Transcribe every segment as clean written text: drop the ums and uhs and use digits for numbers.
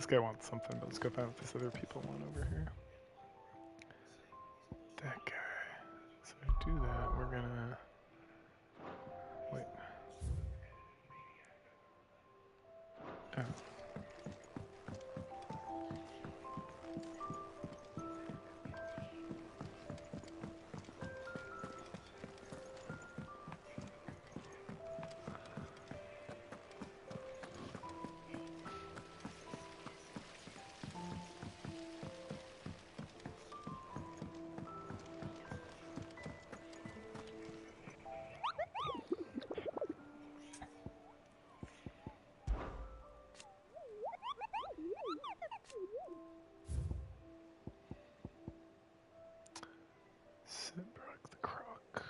This guy wants something, but let's go find what this other people want over here. That guy. So to do that, we're gonna wait. Oh. Brock the Croc.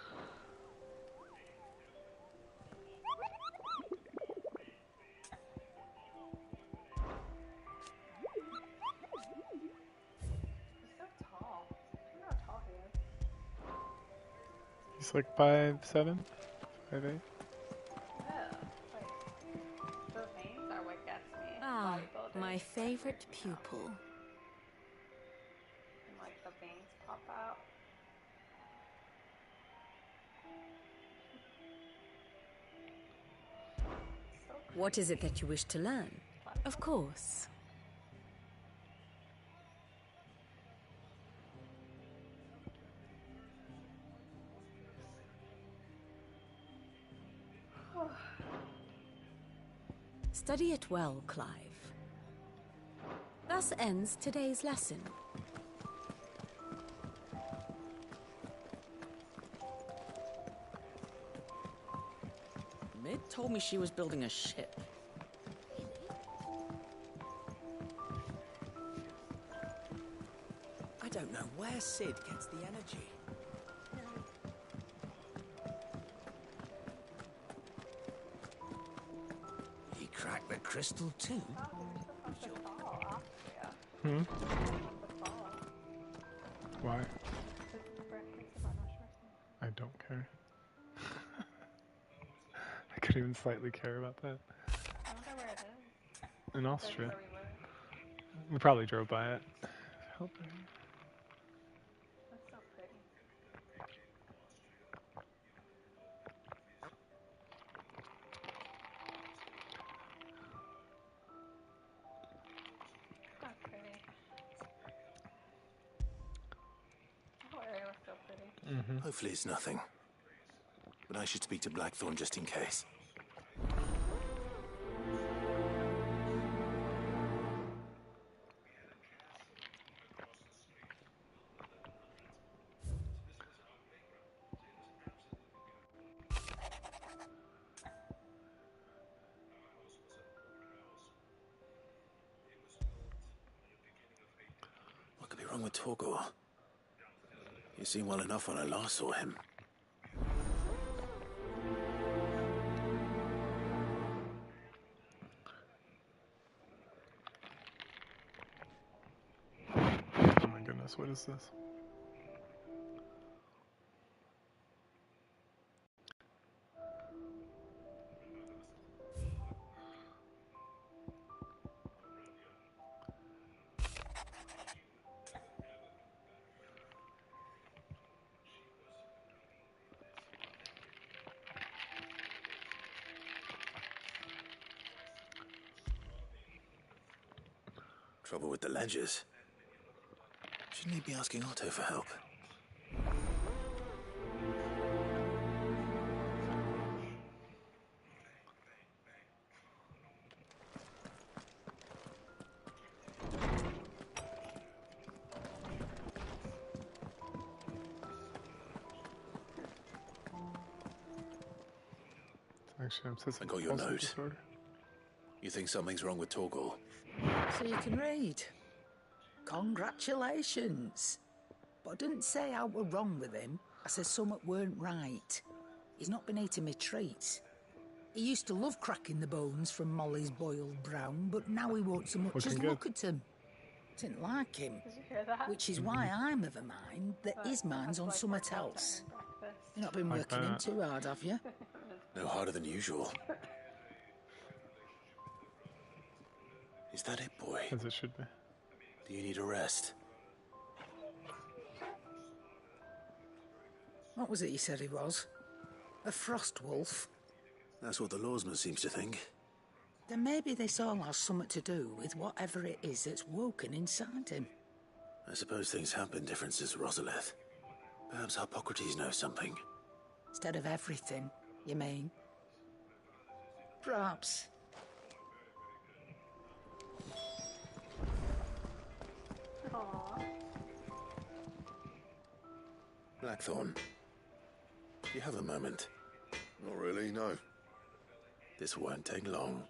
He's so tall. I wonder how tall he is. He's like 5'7", 5'8". Yeah. Like, the veins are what gets me. Ah, Bodybuilding. my favorite pupil. And like the veins pop out. So What is it that you wish to learn? Of course. Study it well, Clive. Thus ends today's lesson. Mid told me she was building a ship. I don't know where Sid gets the energy. He cracked the crystal too? Hmm? Why? I don't care. I couldn't even slightly care about that. I wonder where it is. In Austria. Where we live. We probably drove by it. Help me. That's so pretty. That's pretty. The whole area was so pretty. Mm-hmm. Hopefully it's nothing. But I should speak to Blackthorn just in case. What could be wrong with Torgor? He seemed well enough when I last saw him. Oh my goodness, what is this? Trouble with the ledgers. Shouldn't he be asking Otto for help? Actually, I'm I got your note. You think something's wrong with Torgor? So you can read. Congratulations. But I didn't say I were wrong with him. I said something weren't right. He's not been eating me treats. He used to love cracking the bones from Molly's boiled brown, but now he won't so much as look at them. Didn't like him. Did you hear that? Which is why I'm of a mind that his mind's on something else. You've not been working him too hard, have you? No harder than usual. Is that it, boy? As it should be. Do you need a rest? What was it you said he was? A frost wolf? That's what the lawsman seems to think. Then maybe this all has something to do with whatever it is that's woken inside him. I suppose things have been different since Rosalith. Perhaps Hippocrates knows something. Instead of everything, you mean? Perhaps. Aww. Blackthorn, do you have a moment? Not really, no. This won't take long.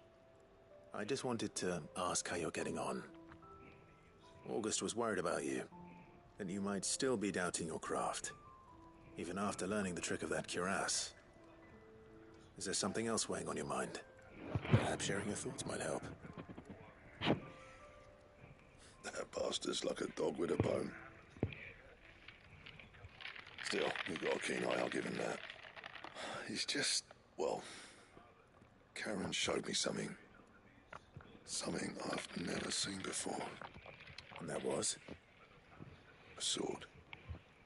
I just wanted to ask how you're getting on. August was worried about you, that you might still be doubting your craft, even after learning the trick of that cuirass. Is there something else weighing on your mind? Perhaps sharing your thoughts might help. That bastard's like a dog with a bone. Still, you've got a keen eye, I'll give him that. He's just, well, Karen showed me something. Something I've never seen before. And that was? A sword.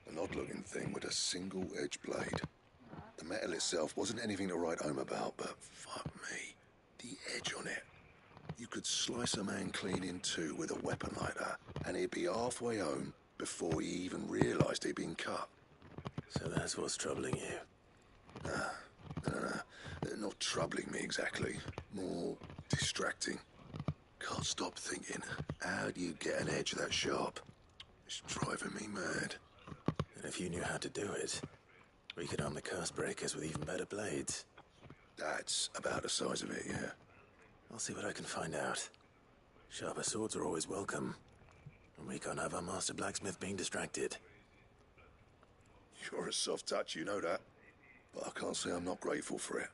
An odd-looking thing with a single-edged blade. The metal itself wasn't anything to write home about, but fuck me, the edge on it. You could slice a man clean in two with a weapon like that, and he'd be halfway home before he even realised he'd been cut. So that's what's troubling you. Not troubling me exactly, more distracting. Can't stop thinking, how do you get an edge that sharp? It's driving me mad. And if you knew how to do it, we could arm the curse breakers with even better blades. That's about the size of it, yeah. I'll see what I can find out. Sharper swords are always welcome. And we can't have our master blacksmith being distracted. You're a soft touch, you know that. But I can't say I'm not grateful for it.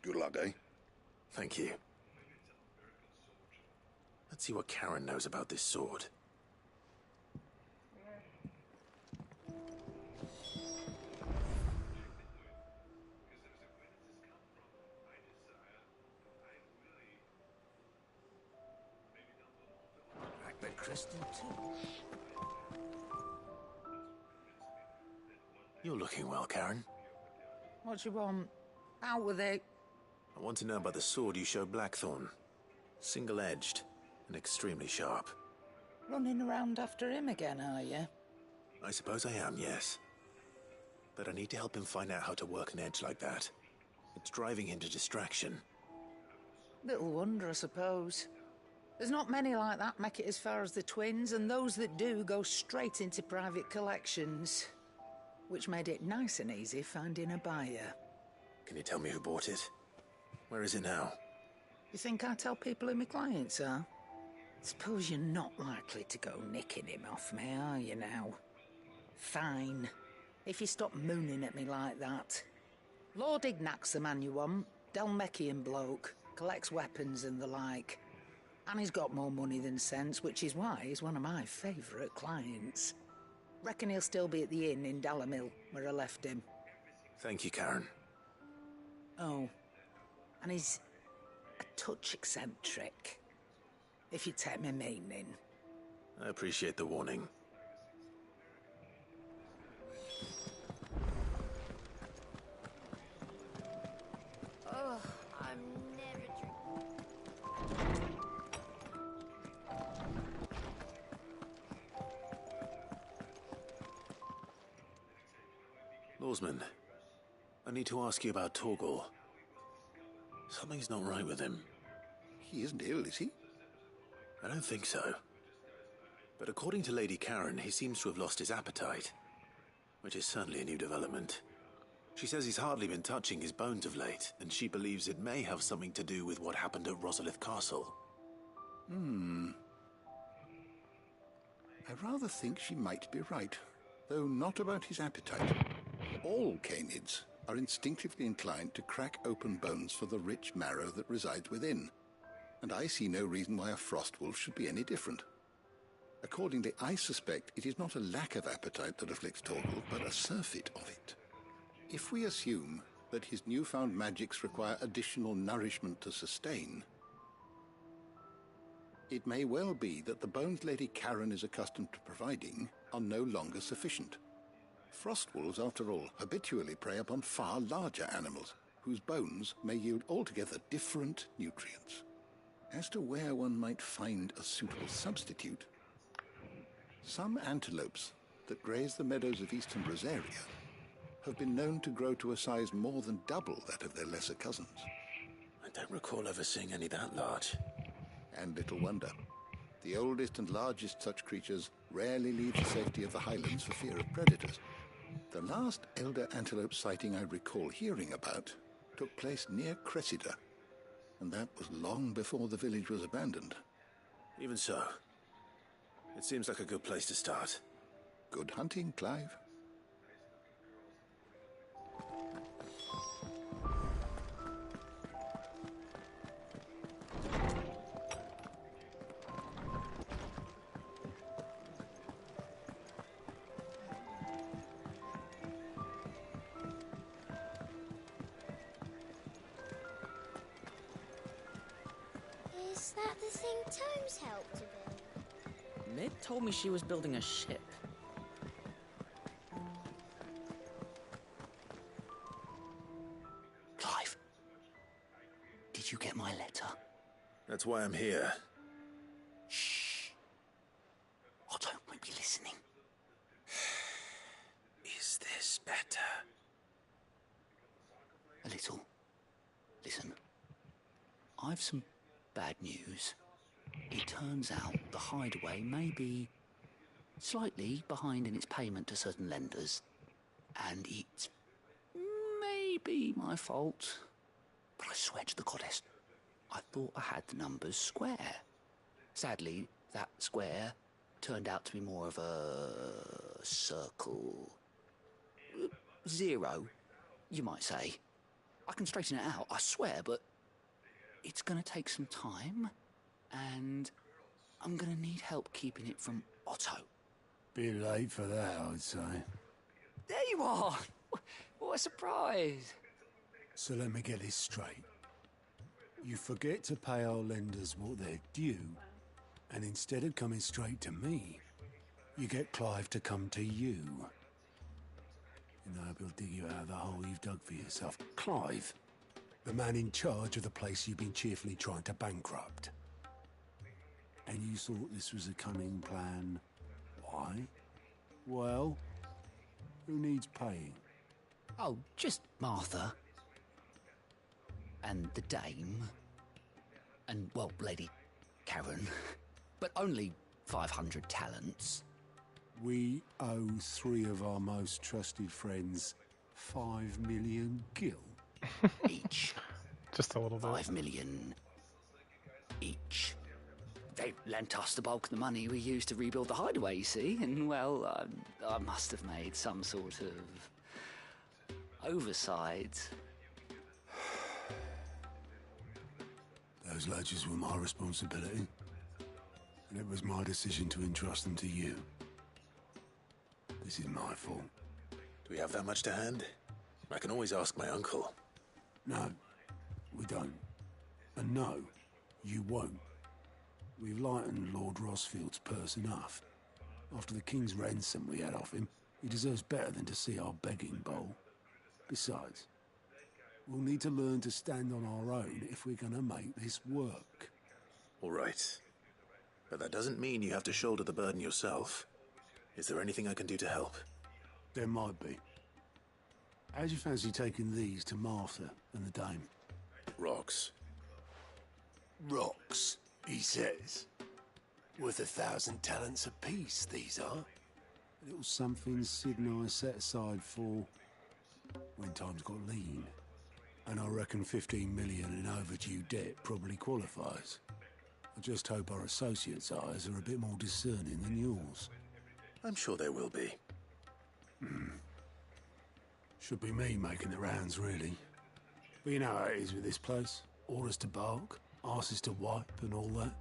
Good luck, eh? Thank you. Let's see what Karen knows about this sword. Blackbird crystal too. You're looking well, Karen. What do you want? Out with it. I want to know about the sword you showed Blackthorn. Single-edged and extremely sharp. Running around after him again, are you? I suppose I am, yes. But I need to help him find out how to work an edge like that. It's driving him to distraction. Little wonder, I suppose. There's not many like that make it as far as the twins, and those that do go straight into private collections. Which made it nice and easy finding a buyer. Can you tell me who bought it? Where is it now? You think I tell people who my clients are? Suppose you're not likely to go nicking him off me, are you now? Fine. If you stop mooning at me like that. Lord Ignac's the man you want. Dalmekian bloke. Collects weapons and the like. And he's got more money than sense, which is why he's one of my favourite clients. Reckon he'll still be at the inn in Dalamil, where I left him. Thank you, Karen. Oh. And he's a touch eccentric. If you take my meaning. I appreciate the warning. Oh, I'm never Lawsman, I need to ask you about Torgal. Something's not right with him. He isn't ill, is he? I don't think so. But according to Lady Karen, he seems to have lost his appetite, which is certainly a new development. She says he's hardly been touching his bones of late, and she believes it may have something to do with what happened at Rosalith Castle. I rather think she might be right, though not about his appetite. All canids are instinctively inclined to crack open bones for the rich marrow that resides within, and I see no reason why a frostwolf should be any different. Accordingly, I suspect it is not a lack of appetite that afflicts Torgal, but a surfeit of it. If we assume that his newfound magics require additional nourishment to sustain, It may well be that the bones Lady Karen is accustomed to providing are no longer sufficient. Frost wolves, after all, habitually prey upon far larger animals, whose bones may yield altogether different nutrients. As to where one might find a suitable substitute, some antelopes that graze the meadows of eastern Rosaria have been known to grow to a size more than double that of their lesser cousins. I don't recall ever seeing any that large. And little wonder. The oldest and largest such creatures rarely leave the safety of the highlands for fear of predators. The last elder antelope sighting I recall hearing about took place near Cressida, and that was long before the village was abandoned. Even so, it seems like a good place to start. Good hunting, Clive. Is that the thing Tomes helped to build? Mid told me she was building a ship. Clive, did you get my letter? That's why I'm here. Shh. Otto won't be listening. Is this better? A little. Listen, I've some bad news. It turns out the hideaway may be slightly behind in its payment to certain lenders, and it's maybe my fault. But I swear to the goddess, I thought I had the numbers square. Sadly, that square turned out to be more of a circle. Zero, you might say. I can straighten it out, I swear, but it's going to take some time, and I'm going to need help keeping it from Otto. Bit late for that, I'd say. There you are! What a surprise! So let me get this straight. You forget to pay our lenders what they're due, and instead of coming straight to me, you get Clive to come to you. You know, he'll dig you out of the hole you've dug for yourself. Clive, the man in charge of the place you've been cheerfully trying to bankrupt. And you thought this was a cunning plan. Why? Well, who needs paying? Oh, just Martha. And the dame. And, well, Lady Karen. But only 500 talents. We owe 3 of our most trusted friends 5 million gil. Each. Just a little bit. 5 million each. They lent us the bulk of the money we used to rebuild the hideaway, you see, and, well, I must have made some sort of oversight. Those ledgers were my responsibility, and it was my decision to entrust them to you. This is my fault. Do we have that much to hand? I can always ask my uncle. No, we don't. And no, you won't. We've lightened Lord Rosfield's purse enough. After the king's ransom we had off him, he deserves better than to see our begging bowl. Besides, we'll need to learn to stand on our own if we're going to make this work. All right. But that doesn't mean you have to shoulder the burden yourself. Is there anything I can do to help? There might be. How'd you fancy taking these to Martha and the dame? Rocks. Rocks, he says. Worth 1,000 talents apiece, these are. A little something Sid and I set aside for when times got lean. And I reckon 15 million in overdue debt probably qualifies. I just hope our associates' eyes are a bit more discerning than yours. I'm sure there will be. Should be me making the rounds, really. But you know how it is with this place. Orders to bark, arses to wipe, and all that.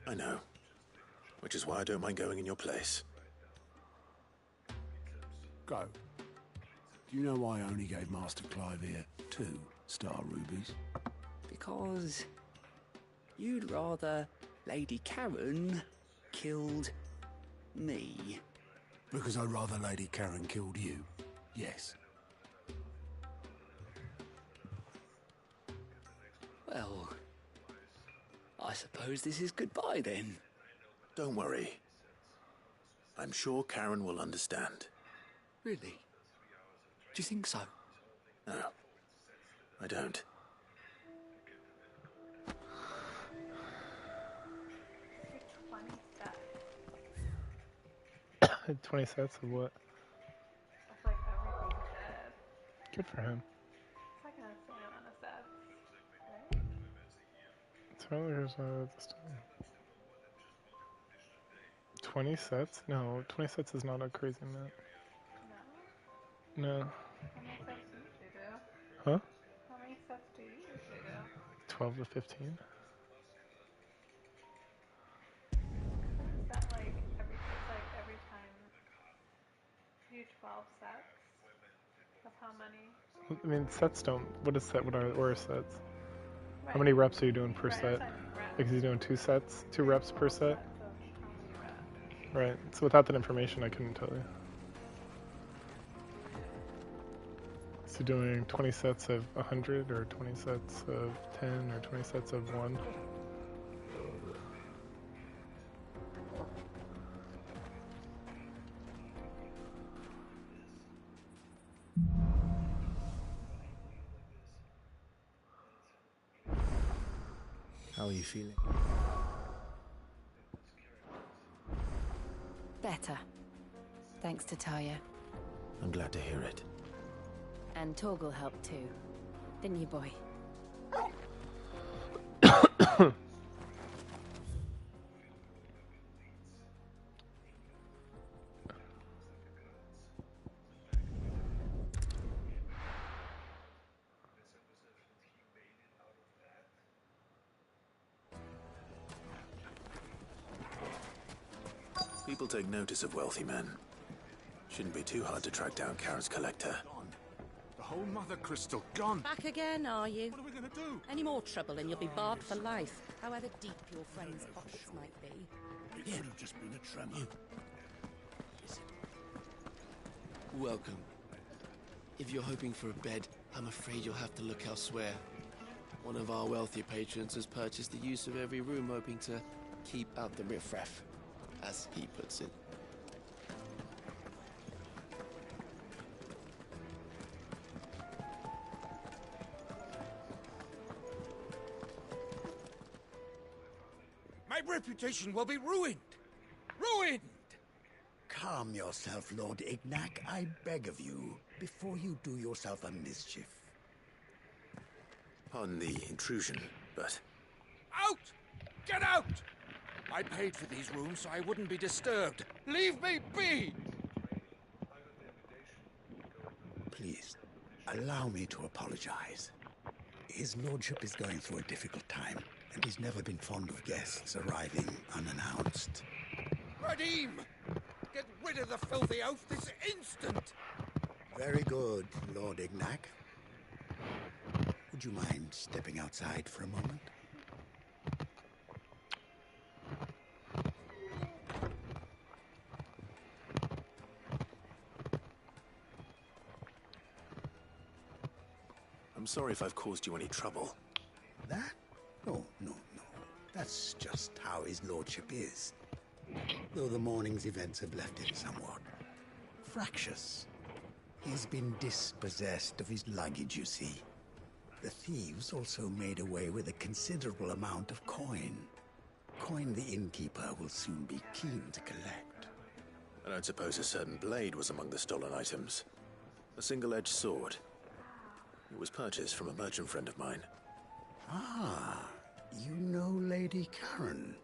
I know. Which is why I don't mind going in your place. Go. Do you know why I only gave Master Clive here 2 star rubies? Because you'd rather Lady Karen killed me. Because I'd rather Lady Karen killed you. Yes. Well, I suppose this is goodbye then. Don't worry. I'm sure Karen will understand. Really? Do you think so? No, I don't. 20 sets. 20 sets of what? That's like everything he did. Good for him. It's like an insane amount of sets, right? Spoilers this time. 20 sets? No, 20 sets is not a crazy amount. No? No. How many sets do you usually do? Huh? How many sets do you usually do? 12 to 15. Is that like every time you do 12 sets? Of how many? I mean, sets don't. What is set? What are sets? Right. How many reps are you doing per Right, set? that's what I mean, reps. Because he's doing 2 sets, 2 reps per set. Sets of how many reps? Right. So without that information, I couldn't tell you. So doing 20 sets of 100, or 20 sets of 10, or 20 sets of 1. How are you feeling? Better. Thanks to Taya. I'm glad to hear it. And Torgal helped too. Didn't you, boy? People take notice of wealthy men. Shouldn't be too hard to track down Karen's collector. Gone. The whole mother crystal gone. Back again, are you? What are we going to do? Any more trouble and you'll be barred for life, however deep your friends' pockets might be. It could have just been a tremor. Welcome. If you're hoping for a bed, I'm afraid you'll have to look elsewhere. One of our wealthier patrons has purchased the use of every room, hoping to keep out the riffraff, as he puts it. My reputation will be ruined! Ruined! Calm yourself, Lord Ignac, I beg of you, before you do yourself a mischief. Pardon the intrusion, but... Out! Get out! I paid for these rooms so I wouldn't be disturbed. Leave me be! Please, allow me to apologize. His lordship is going through a difficult time, and he's never been fond of guests arriving unannounced. Radim! Get rid of the filthy oaf this instant! Very good, Lord Ignac. Would you mind stepping outside for a moment? I'm sorry if I've caused you any trouble. That? Oh, no. That's just how his lordship is. Though the morning's events have left him somewhat fractious. He's been dispossessed of his luggage, you see. The thieves also made away with a considerable amount of coin. Coin the innkeeper will soon be keen to collect. I don't suppose a certain blade was among the stolen items. A single-edged sword. It was purchased from a merchant friend of mine. Ah, you know Lady Karen?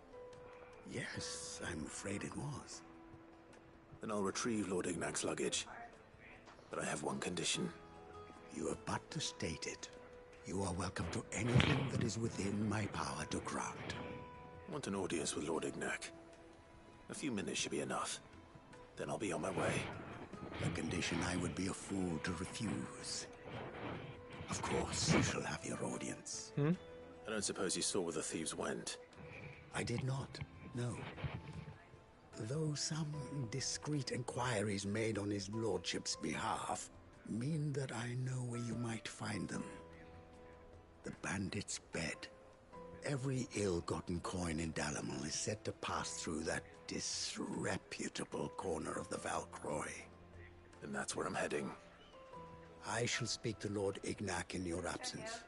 Yes, I'm afraid it was. Then I'll retrieve Lord Ignac's luggage. But I have one condition. You have but to state it. You are welcome to anything that is within my power to grant. I want an audience with Lord Ignac. A few minutes should be enough. Then I'll be on my way. A condition I would be a fool to refuse. Of course, you shall have your audience. I don't suppose you saw where the thieves went. I did not, no. Though some discreet inquiries made on his lordship's behalf mean that I know where you might find them. The bandit's bed. Every ill-gotten coin in Dalamil is said to pass through that disreputable corner of the Valcroy. And that's where I'm heading. I shall speak to Lord Ignac in your absence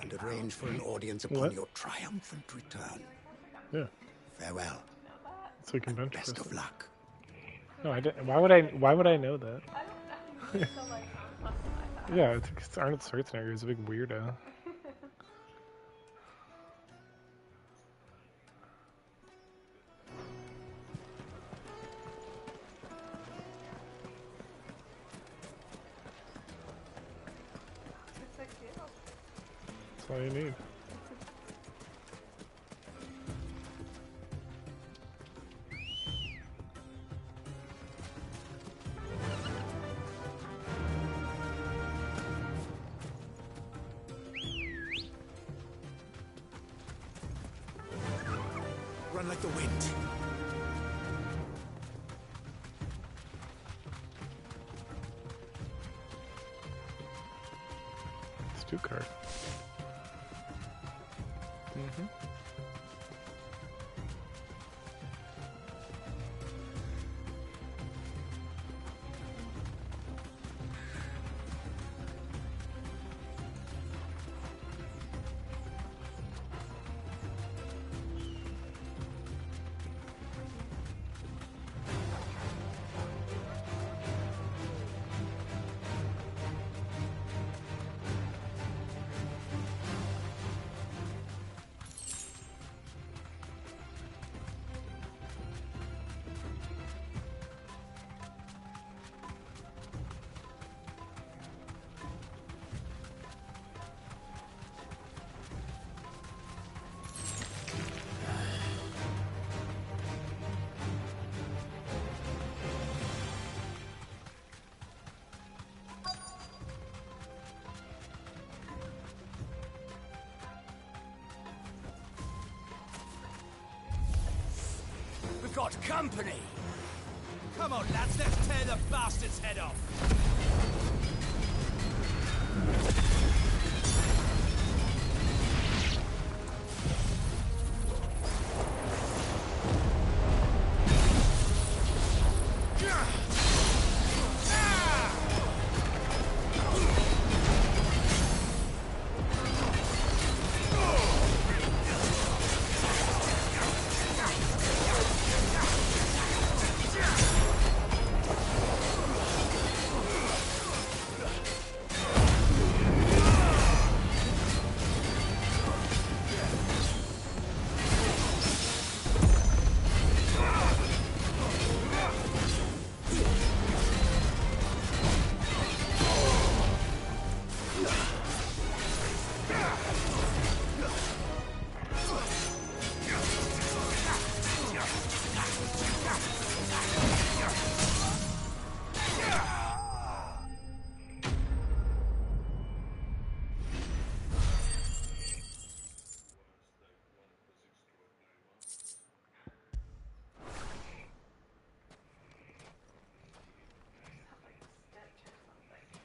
and arrange for an audience upon your triumphant return. Yeah. Farewell. It's like adventure. Best of luck. No, I didn't. Why would I know that? Yeah, it's Arnold Schwarzenegger. He's a big weirdo. That's all you need. Run like the wind. It's 2 card. We've got company! Come on, lads, let's tear the bastard's head off!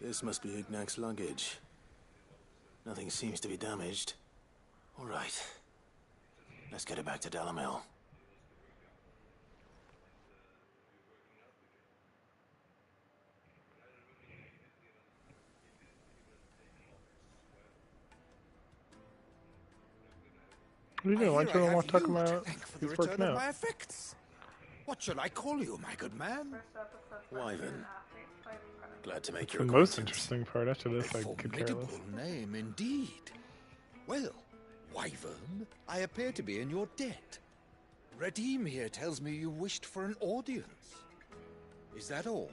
This must be Ignac's luggage. Nothing seems to be damaged. All right. Let's get it back to Dalamil. What are you doing? Why don't you want to talk about the he's return working of out? my effects. What shall I call you, my good man? Wyvern. Glad to make That's your the most acquaintance. interesting part. After this, I could care less. Formidable name indeed. Well, Wyvern, I appear to be in your debt. Redeem here tells me you wished for an audience. Is that all?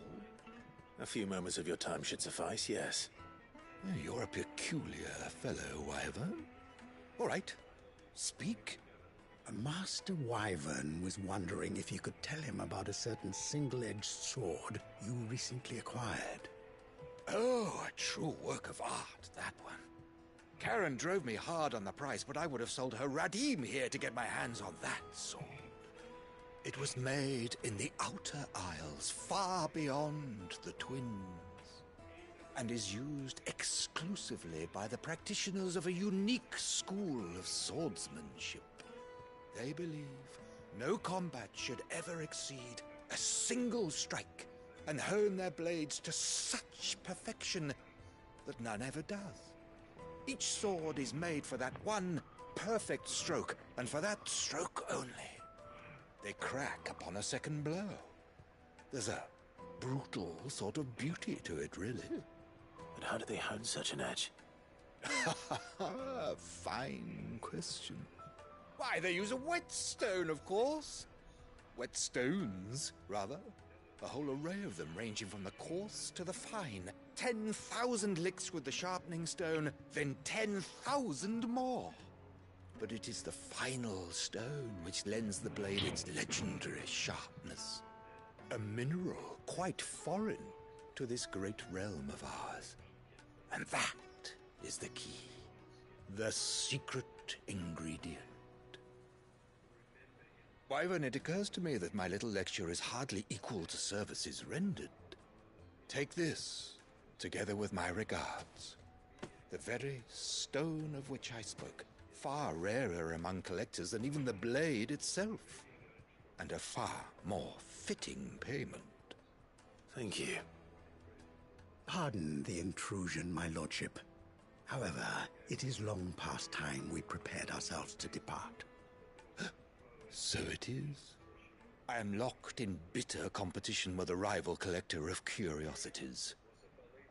A few moments of your time should suffice, yes. You're a peculiar fellow, Wyvern. All right, speak. Master Wyvern was wondering if you could tell him about a certain single-edged sword you recently acquired. Oh, a true work of art, that one. Karen drove me hard on the price, but I would have sold her Radim here to get my hands on that sword. It was made in the Outer Isles, far beyond the Twins, and is used exclusively by the practitioners of a unique school of swordsmanship. They believe no combat should ever exceed a single strike, and hone their blades to such perfection that none ever does. Each sword is made for that one perfect stroke, and for that stroke only. They crack upon a second blow. There's a brutal sort of beauty to it, really. But how do they hone such an edge? Fine question. Why, they use a whetstone, of course. Whetstones, rather. A whole array of them, ranging from the coarse to the fine. 10,000 licks with the sharpening stone, then 10,000 more. But it is the final stone which lends the blade its legendary sharpness. A mineral quite foreign to this great realm of ours. And that is the key. The secret ingredient. Wyvern, it occurs to me that my little lecture is hardly equal to services rendered. Take this, together with my regards. The very stone of which I spoke, far rarer among collectors than even the blade itself, and a far more fitting payment. Thank you. Pardon the intrusion, my lordship. However, it is long past time we prepared ourselves to depart. So it is. I am locked in bitter competition with a rival collector of curiosities.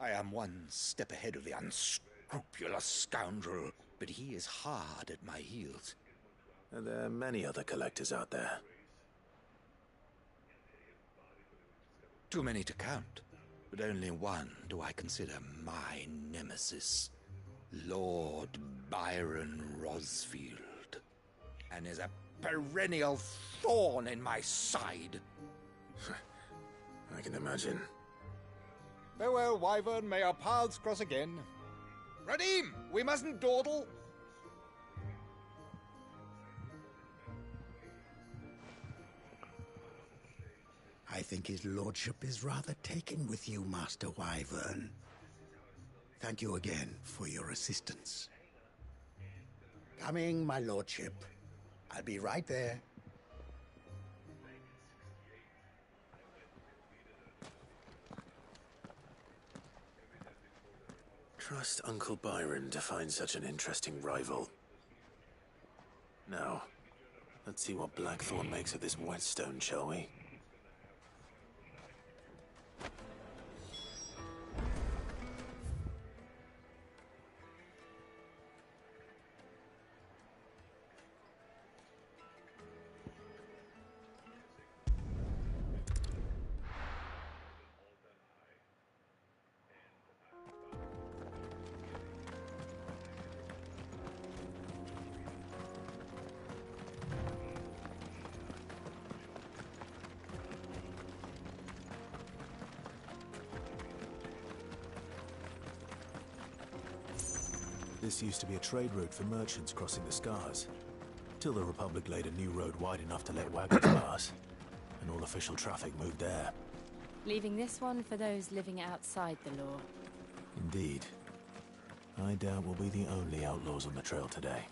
I am one step ahead of the unscrupulous scoundrel, but he is hard at my heels. Are there many other collectors out there? Too many to count, but only one do I consider my nemesis. Lord Byron Rosfield. And is a perennial thorn in my side. I can imagine. Farewell, Wyvern. May our paths cross again. Radim, we mustn't dawdle. I think his lordship is rather taken with you, Master Wyvern. Thank you again for your assistance. Coming, my lordship. I'll be right there. Trust Uncle Byron to find such an interesting rival. Now, let's see what Blackthorn makes of this whetstone, shall we? This used to be a trade route for merchants crossing the Scars, till the Republic laid a new road wide enough to let wagons pass, and all official traffic moved there. Leaving this one for those living outside the law. Indeed. I doubt we'll be the only outlaws on the trail today.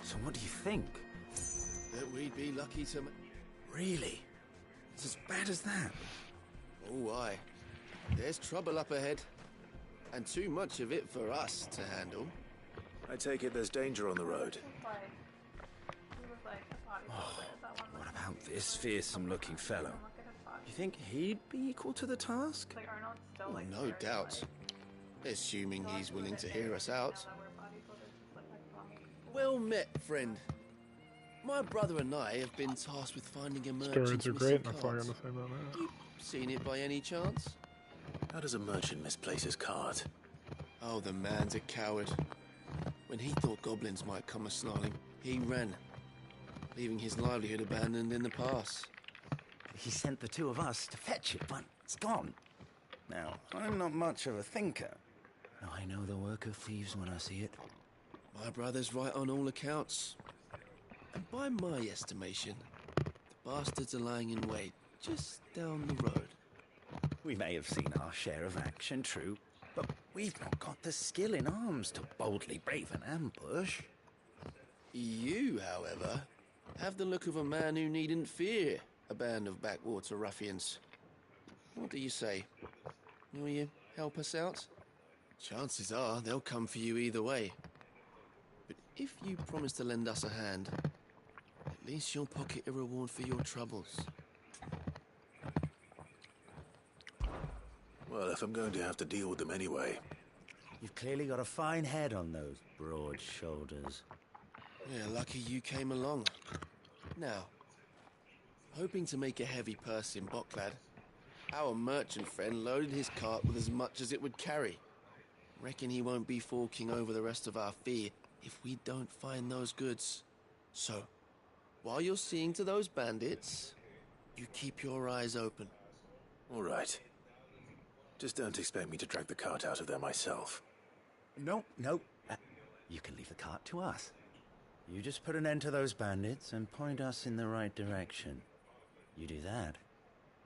So what do you think? That we'd be lucky to... Really? It's as bad as that. Oh, aye. There's trouble up ahead. And too much of it for us to handle. I take it there's danger on the road. What about this fearsome-looking fellow? You think he'd be equal to the task? Oh, no doubt. Assuming he's willing to hear us out. Well met, friend. My brother and I have been tasked with finding a merchant's Steroids are missing great, that's all I cart. gotta say about that. You seen it by any chance? How does a merchant misplace his cart? Oh, the man's a coward. When he thought goblins might come a-snarling, he ran, leaving his livelihood abandoned in the pass. He sent the two of us to fetch it, but it's gone. Now, I'm not much of a thinker. I know the work of thieves when I see it. My brother's right on all accounts. And by my estimation, the bastards are lying in wait just down the road. We may have seen our share of action, true, but we've not got the skill in arms to boldly brave an ambush. You, however, have the look of a man who needn't fear a band of backwater ruffians. What do you say? Will you help us out? Chances are they'll come for you either way. But if you promise to lend us a hand, at least you'll pocket a reward for your troubles. Well, if I'm going to have to deal with them anyway. You've clearly got a fine head on those broad shoulders. Yeah, lucky you came along. Now, hoping to make a heavy purse in Bocklad, our merchant friend loaded his cart with as much as it would carry. Reckon he won't be forking over the rest of our fee if we don't find those goods. So, while you're seeing to those bandits, you keep your eyes open. All right. Just don't expect me to drag the cart out of there myself. No. You can leave the cart to us. You just put an end to those bandits and point us in the right direction. You do that,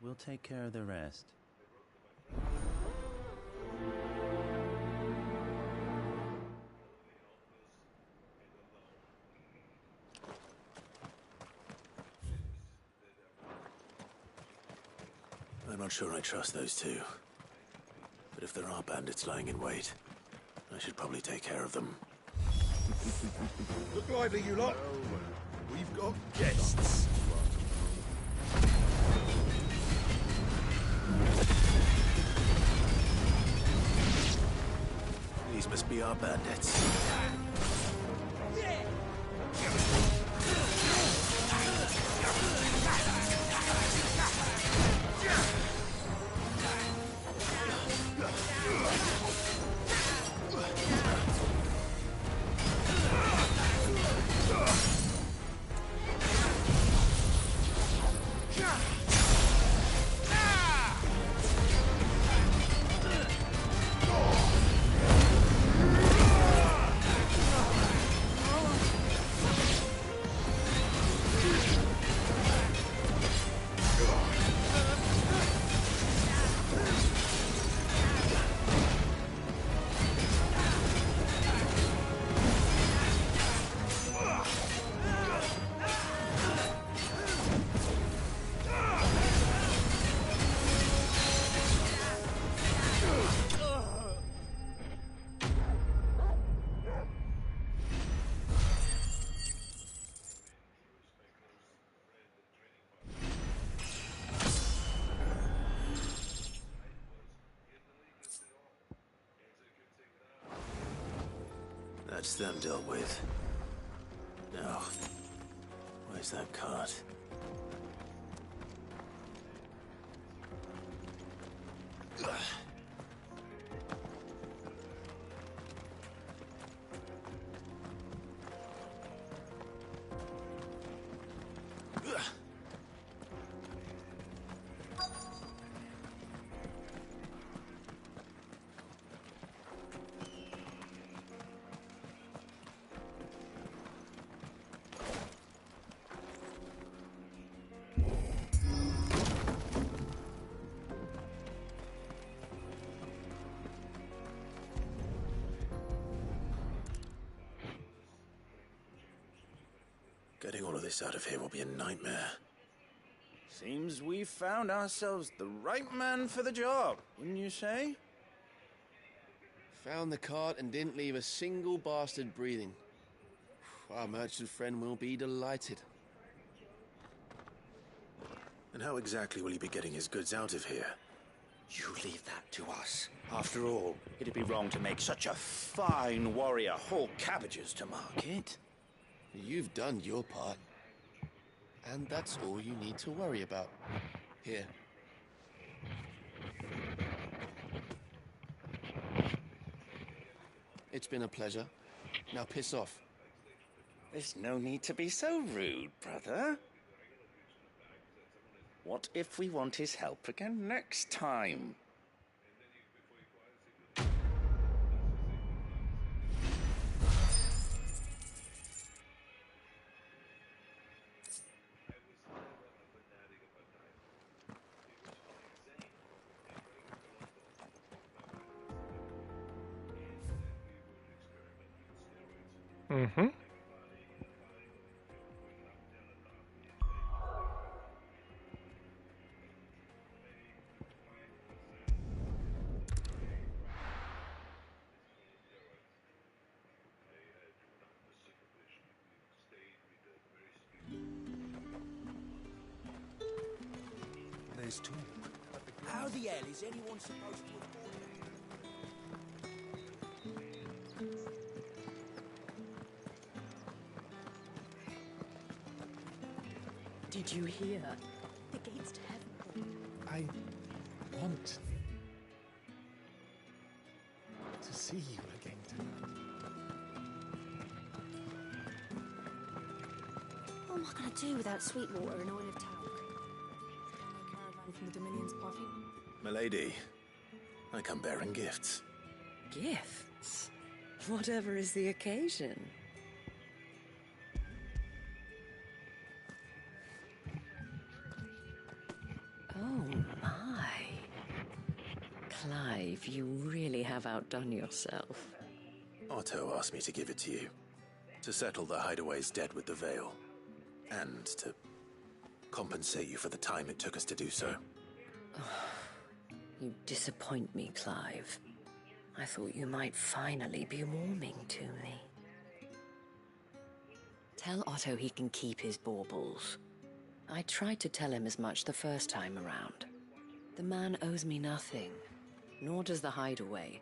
we'll take care of the rest. I'm not sure I trust those two. But if there are bandits lying in wait, I should probably take care of them. Look lively, you lot. We've got guests. These must be our bandits. That's them dealt with. Now, where's that cart? Getting all of this out of here will be a nightmare. Seems we've found ourselves the right man for the job, wouldn't you say? Found the cart and didn't leave a single bastard breathing. Our merchant friend will be delighted. And how exactly will he be getting his goods out of here? You leave that to us. After all, it'd be wrong to make such a fine warrior haul cabbages to market. You've done your part. And that's all you need to worry about. Here. It's been a pleasure. Now piss off. There's no need to be so rude, brother. What if we want his help again next time? Mm-hmm. There's talk. How the hell is anyone supposed to afford it? Did you hear? The gates to heaven. I want to see you again tonight. What am I going to do without Sweetwater and oil of talc? My caravan from the Dominion's party? Milady, I come bearing gifts. Gifts? Whatever is the occasion. Oh my. Clive, you really have outdone yourself. Otto asked me to give it to you. To settle the Hideaway's debt with the Veil. And to compensate you for the time it took us to do so. You disappoint me, Clive. I thought you might finally be warming to me. Tell Otto he can keep his baubles. I tried to tell him as much the first time around. The man owes me nothing, nor does the Hideaway.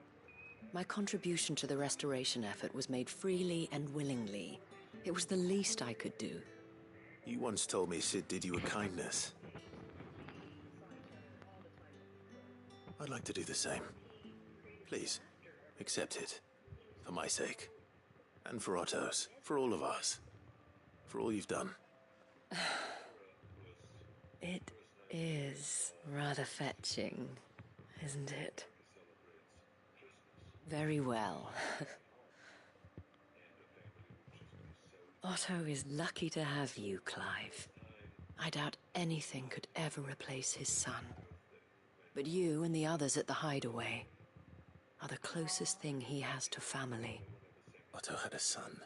My contribution to the restoration effort was made freely and willingly. It was the least I could do. You once told me Sid did you a kindness. I'd like to do the same. Please, accept it. For my sake. And for Otto's. For all of us. For all you've done. It is rather fetching, isn't it? Very well. Otto is lucky to have you, Clive. I doubt anything could ever replace his son. But you and the others at the Hideaway are the closest thing he has to family. Otto had a son.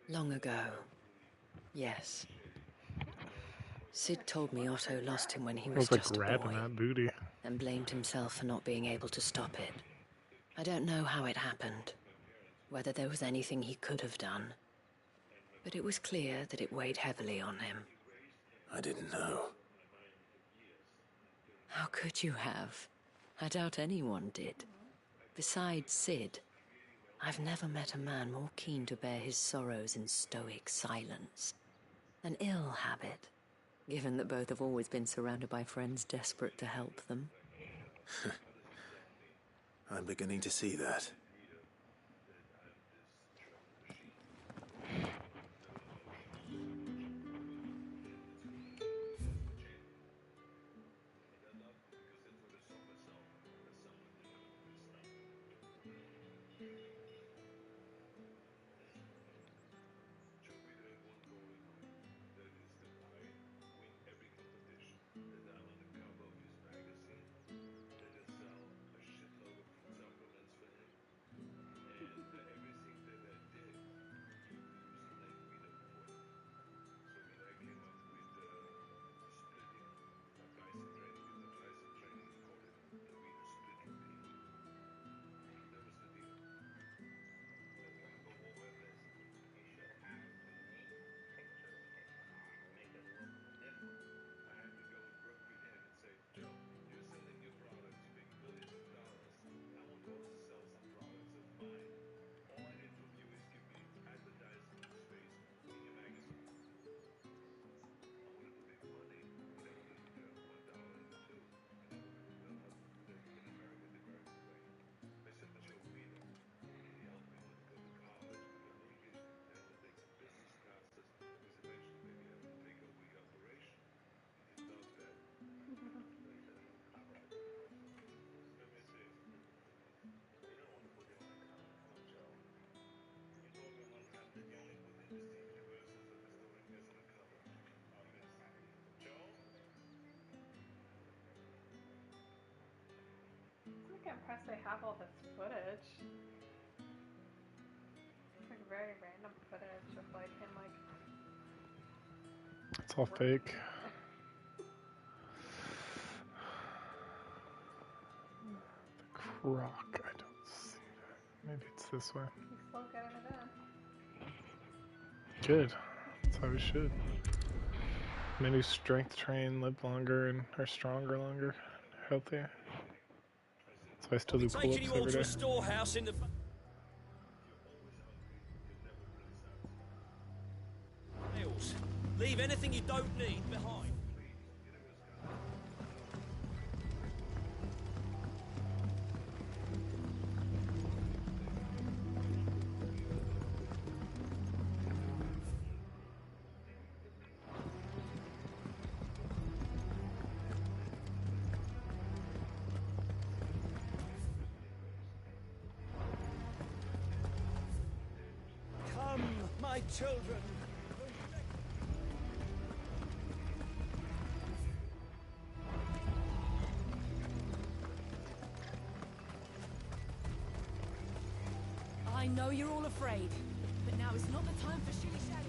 Long ago, yes. Sid told me Otto lost him when he was Feels just like a grabbing boy, that booty. and blamed himself for not being able to stop it. I don't know how it happened, whether there was anything he could have done, but it was clear that it weighed heavily on him. I didn't know. How could you have? I doubt anyone did. Besides Sid, I've never met a man more keen to bear his sorrows in stoic silence. An ill habit, given that both have always been surrounded by friends desperate to help them. I'm beginning to see that. impressed they have all this footage. It's like very random footage of like him like. It's all fake. The croc, I don't see that. Maybe it's this way. He's still getting it in. Good. That's how we should. Maybe strength train, live longer, and are stronger longer, healthier. So I still do pull-ups Taking you all every to day. a storehouse in the... Leave anything you don't need behind. Come, my children. I know you're all afraid, but now is not the time for shilly-shallying.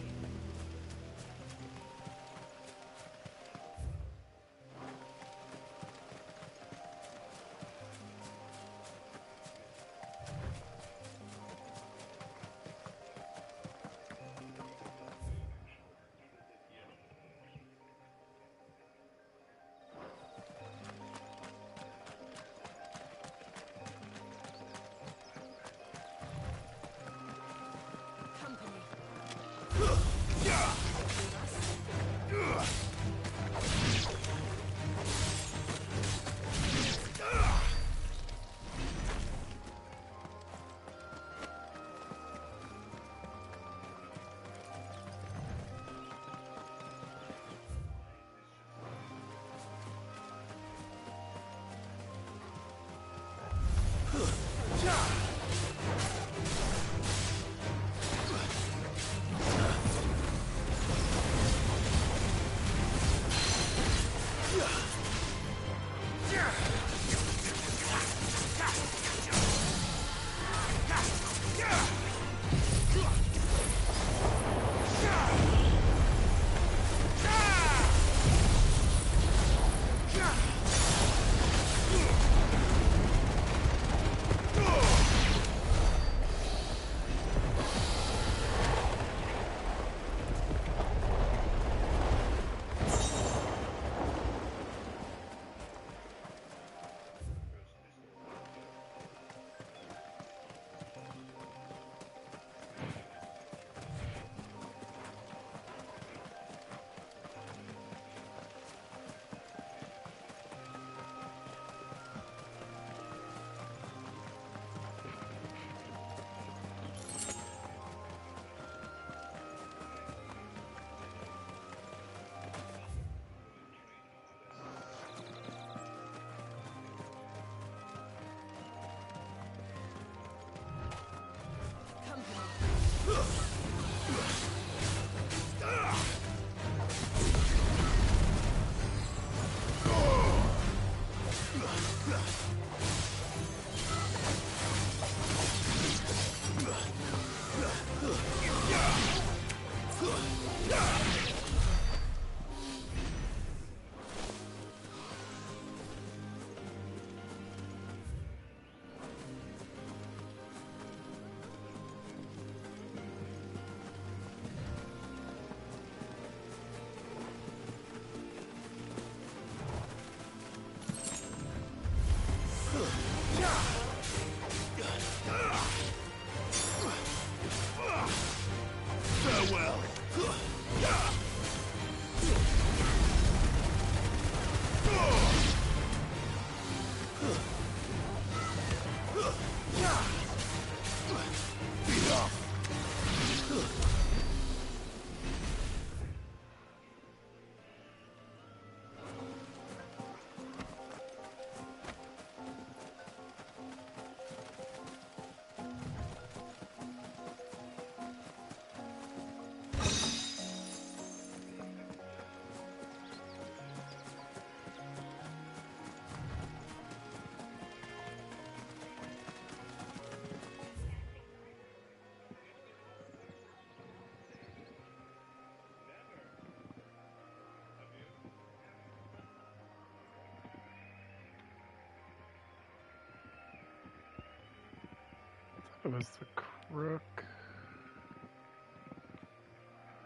That was the crook.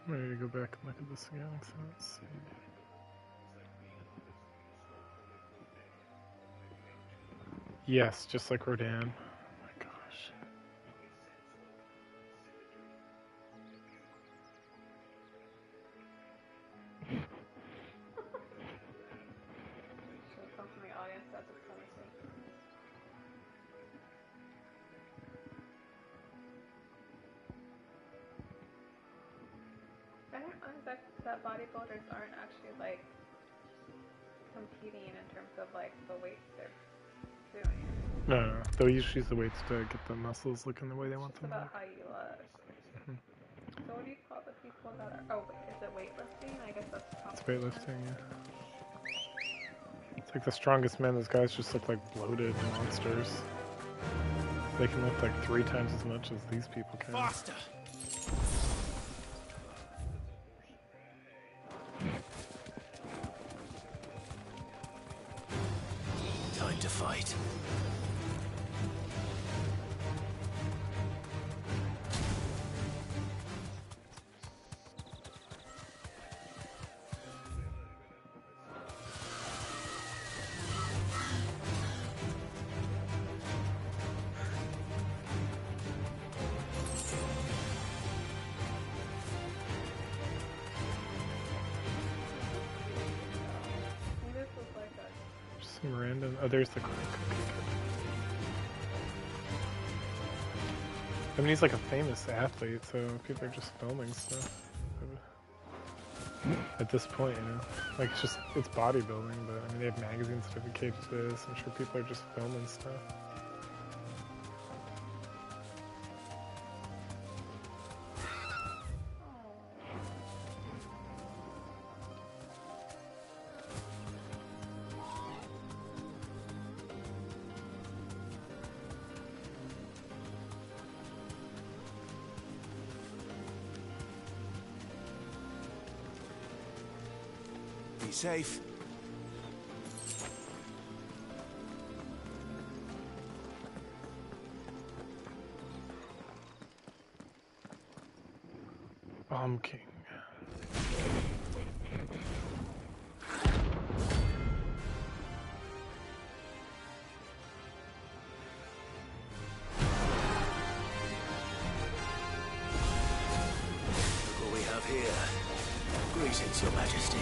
I'm ready to go back and look at this again, so let's see. Yes, just like Rodan. Oh my gosh. She'll come from the audience as a premises. I didn't realize that bodybuilders aren't actually like competing in terms of like the weights they're doing. No. They'll usually use the weights to get the muscles looking the way they want It's them to about look. how you look. So what do you call the people that are? Oh, wait, is it weightlifting? I guess that's It's competition. weightlifting, yeah. It's like the strongest men, those guys just look like bloated monsters. They can lift like 3 times as much as these people can. Faster! Time to fight. This was like a. Just some random. Oh, there's the crook. Okay, good. I mean, he's like a famous athlete, so people are just filming stuff. At this point, you know, like it's bodybuilding, but I mean, they have magazines dedicated to this. I'm sure people are just filming stuff. Be safe. Bomb King. Look what we have here. Greetings, Your Majesty.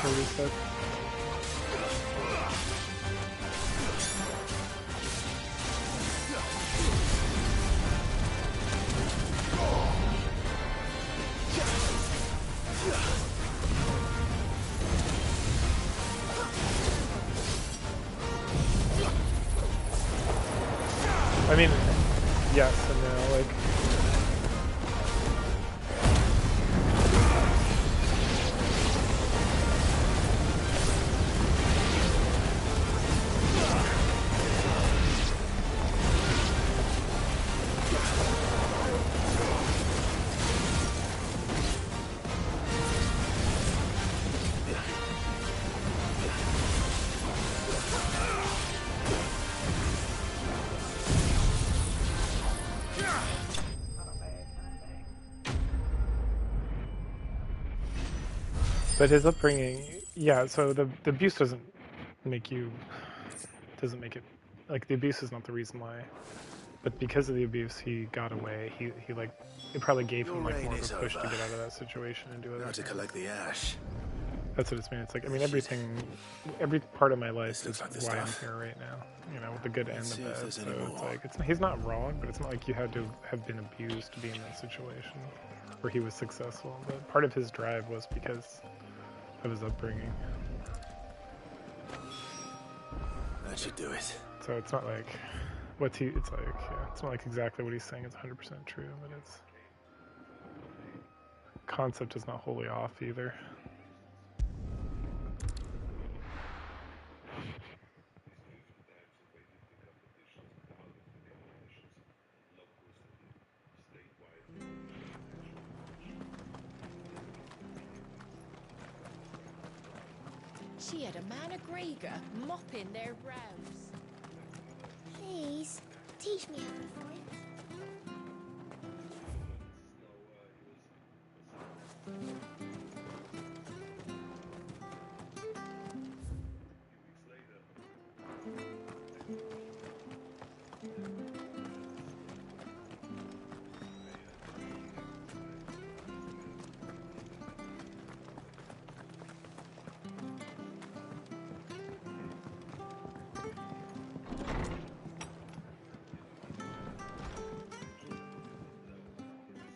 Reset. I mean, yes and no, like... But his upbringing, yeah. So the abuse doesn't make it like the abuse is not the reason why. But because of the abuse, he got away. He like it probably gave him like more of a push to get out of that situation and do other Now to things. collect the ash. That's what it's mean. It's like, I mean, every part of my life is why I'm here right now. You know, with the good and the bad. So it's like, he's not wrong, but it's not like you had to have been abused to be in that situation where he was successful. But part of his drive was because of his upbringing. That should do it. So it's not like, it's like, yeah, it's not like exactly what he's saying is 100% true, but it's, concept is not wholly off either. She had a man of Grega mopping their rows. Please, teach me how to fight.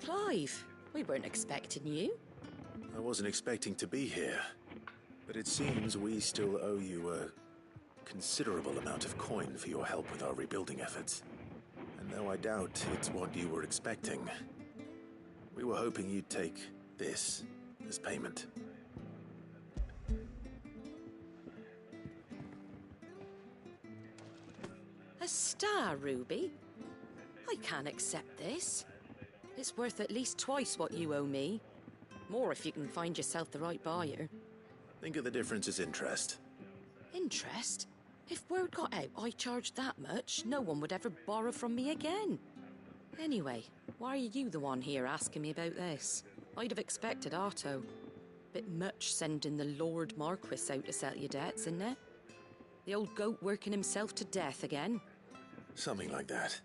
Clive, we weren't expecting you. I wasn't expecting to be here, but it seems we still owe you a considerable amount of coin for your help with our rebuilding efforts. And though I doubt it's what you were expecting, we were hoping you'd take this as payment. A star ruby? I can't accept this. It's worth at least twice what you owe me. More if you can find yourself the right buyer. Think of the difference as interest. Interest? If word got out I charged that much, no one would ever borrow from me again. Anyway, why are you the one here asking me about this? I'd have expected Otto. Bit much sending the Lord Marquis out to settle your debts, isn't it? The old goat working himself to death again. Something like that.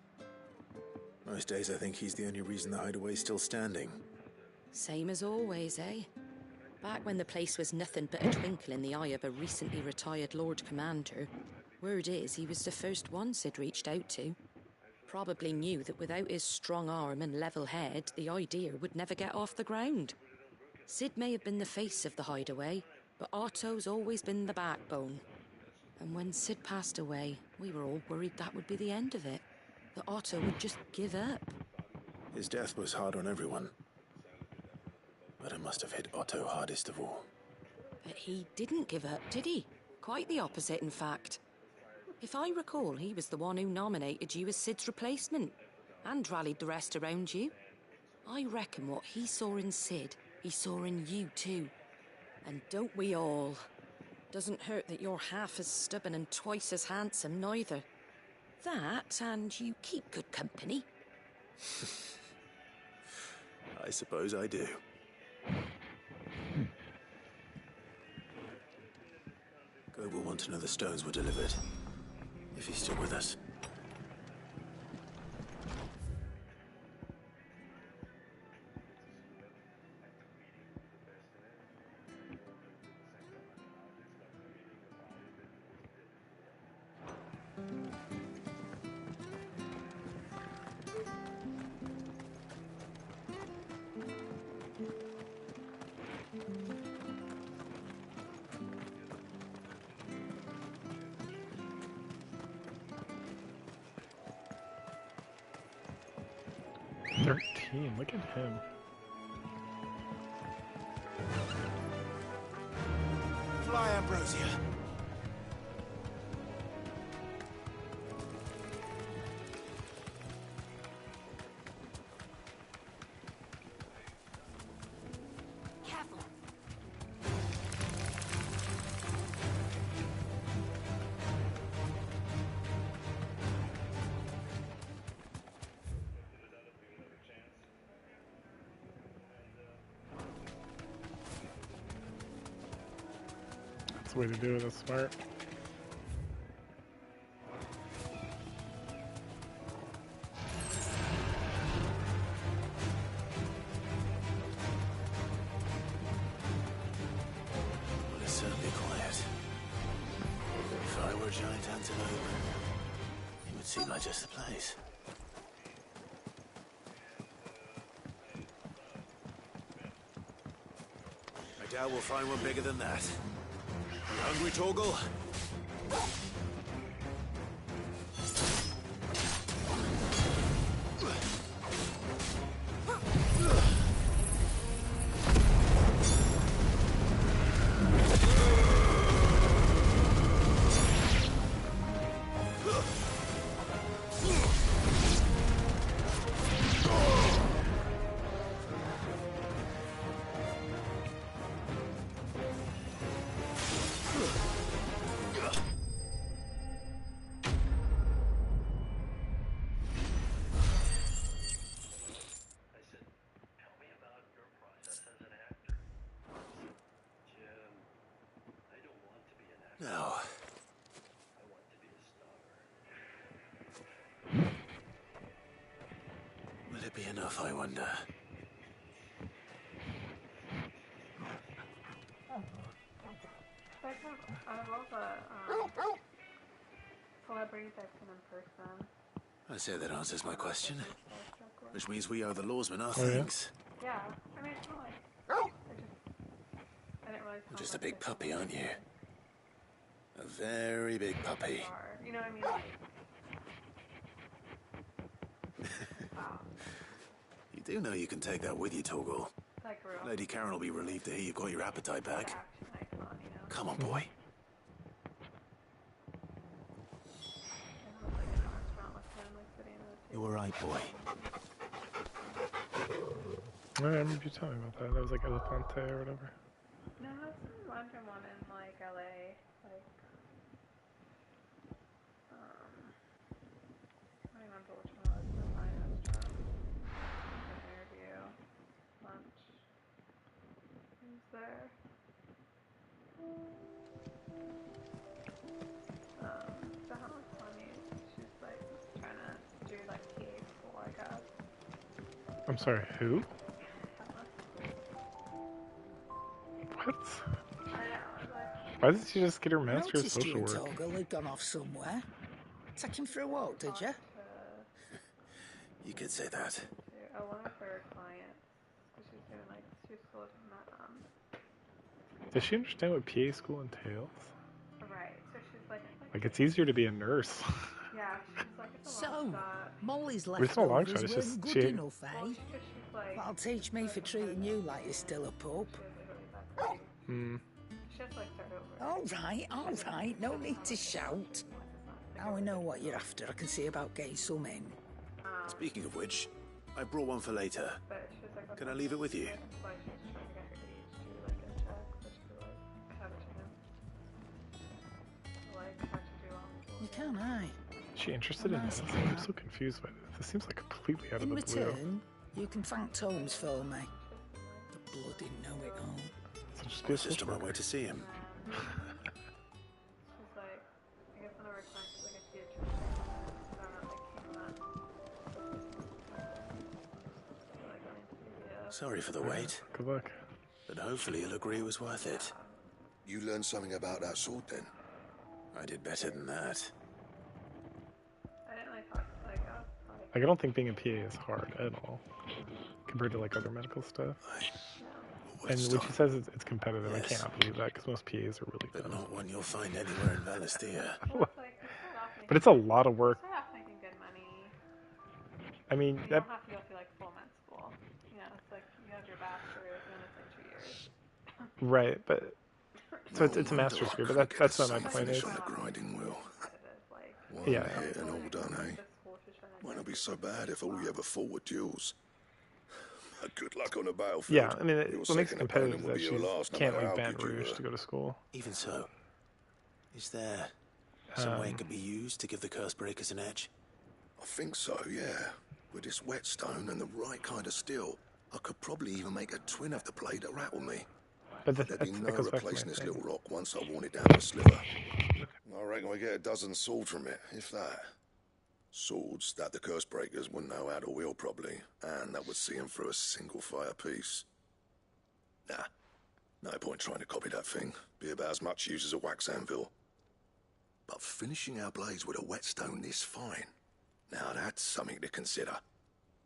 Most days I think he's the only reason the hideaway's still standing. Same as always, eh? Back when the place was nothing but a twinkle in the eye of a recently retired Lord Commander, word is he was the first one Sid reached out to. Probably knew that without his strong arm and level head, the idea would never get off the ground. Sid may have been the face of the hideaway, but Otto's always been the backbone. And when Sid passed away, we were all worried that would be the end of it. That Otto would just give up. His death was hard on everyone. But it must have hit Otto hardest of all. But he didn't give up, did he? Quite the opposite, in fact. If I recall, he was the one who nominated you as Sid's replacement, and rallied the rest around you. I reckon what he saw in Sid, he saw in you too. And don't we all? Doesn't hurt that you're half as stubborn and twice as handsome, neither. That, and you keep good company. I suppose I do. Goat will want to know the stones were delivered, if he's still with us. Look at him. Fly, Ambrosia. Careful. That's the way to do it. That's smart. Well, it's certainly quiet. If I were a giant antelope, it would seem like just the place. I doubt we'll find one bigger than that. You hungry, Torgal? No. Will it be enough, I wonder? Out of all the celebrities I've seen in person, I say that answers my question. Which means we owe the lawsmen our Oh, yeah? thanks. yeah, I mean, it's not like I didn't really. You're just a big puppy, aren't you? A very big puppy. You know what I mean? Like, You do know you can take that with you, Torgal. like real. Lady Karen will be relieved to hear you've got your appetite back. Come on, boy. You're all right, boy. I remember you telling me about that. That was like Elefante or whatever. No, that's some random one in like LA. Like, I don't remember which one it was. The fine restaurant. An interview. Lunch. Who's there? So how was funny? She's like trying to do like PA school, I guess. I'm sorry, who? What? Why did she just get her master of Noticed you social and work? Torgal had gone off somewhere. Take him for a walk, did you? You could say that. One of her clients, because she's doing like two schools in that. Does she understand what PA school entails? Right. So she's like It's easier to be a nurse. yeah, she's like it's a lot So, of that. Molly's But it's not a long shot, leftovers it's just weren't good she- enough, eh? Well, she's like, That'll teach me for treating you like you're still a pup. Hmm. She has to like start over. All right, no need to shout. Now we know what you're after. I can see about getting some in. Speaking of which, I brought one for later. But she's like, Can I leave it with you? like she's trying to get her age to like a check, so she could like have it to him. Like have to do all. You can, aye. Is she interested in this? I'm so confused by this. This seems like completely out of In the blue. return, you can thank Tomes for me. The bloody know-it-all. So just I be a was just social on my way worker. to see him. She's like, I guess one of her clients is like a pediatrician. I don't know, like came up. Sorry for the wait. Good luck. But hopefully you'll agree it was worth it. You learned something about that sword then? I did better than that. I didn't like talk like Like, I don't think being a PA is hard at all compared to like other medical stuff. And when she says it's competitive, I cannot believe that because most PAs are really good. But not one you'll find anywhere in Valistia. But it's a lot of work. start off making good money. I mean, You that don't have to go through like full med school. You know, it's like you have your bachelor's and it's like 2 years. right, but so it's a master's degree, but that's not my point. Is On the grinding wheel. One Yeah. hit and all done, eh? Might not be so bad if all you ever fought were duels. Good luck on the battlefield. Yeah, I mean, Your what makes it second competitive is opponent will that be she your last, no can't matter leave how Baton good you Rouge were. to go to school. Even so, is there some way it could be used to give the curse breakers an edge? I think so, yeah. With this whetstone and the right kind of steel, I could probably even make a twin of the blade that rattled me. But There'd be no that goes back to my replacing this thing. little rock once I worn it down to a sliver. I reckon we get a dozen swords from it, if that. Swords that the curse breakers wouldn't know how to wield properly, and that would see them through a single fire piece. Nah, no point trying to copy that thing. Be about as much use as a wax anvil. But finishing our blades with a whetstone this fine, now that's something to consider.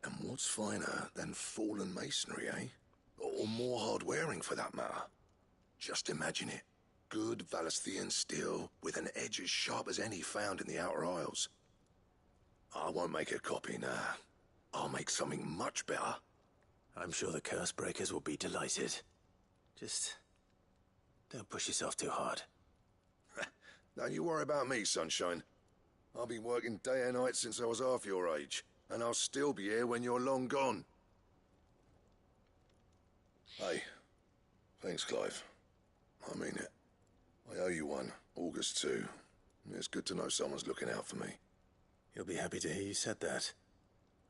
And what's finer than fallen masonry, eh? Or more hard-wearing, for that matter. Just imagine it. Good Valisthian steel with an edge as sharp as any found in the Outer Isles. I won't make a copy, nah. I'll make something much better. I'm sure the curse breakers will be delighted. Just don't push yourself too hard. Don't you worry about me, sunshine. I've been working day and night since I was half your age, and I'll still be here when you're long gone. Hey, thanks, Clive. I mean it. I owe you one, August too. It's good to know someone's looking out for me. You'll be happy to hear you said that.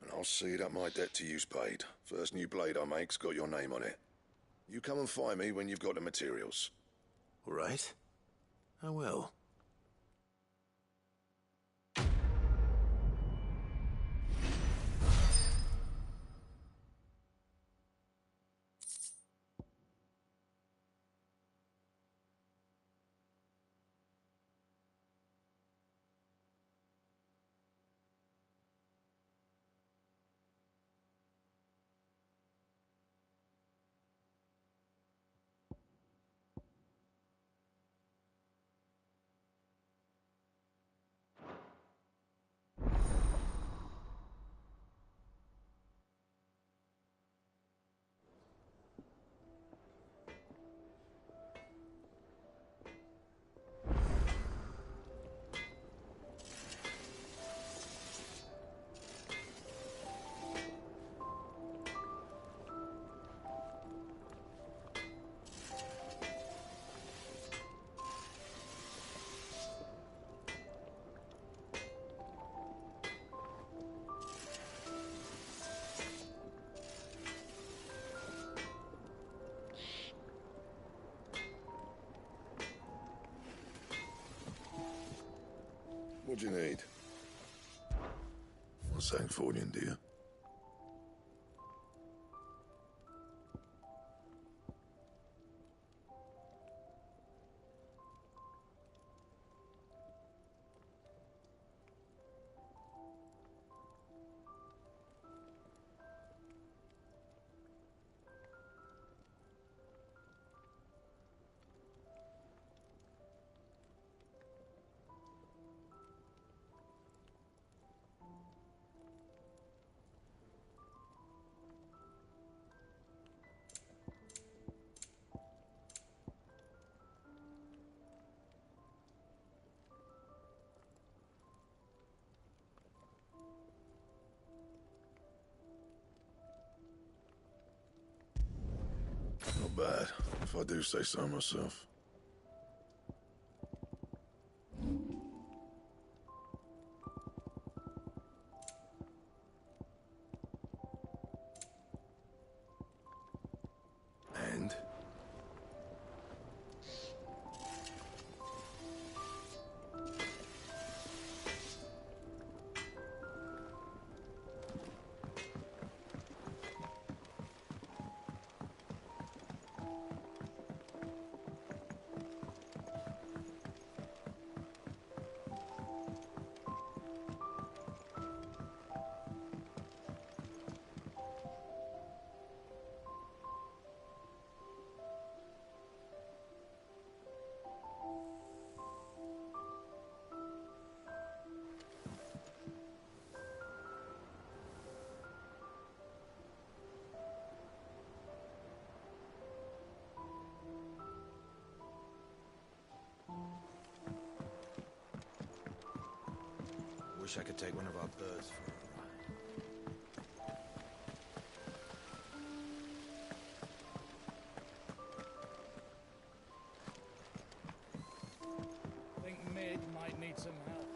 And I'll see that my debt to you's paid. First new blade I make's got your name on it. You come and find me when you've got the materials. All right. I will. What do you need? What's that for you, dear? Not bad, if I do say so myself. And? Wish I could take one of our birds for a ride. Think Mid might need some help.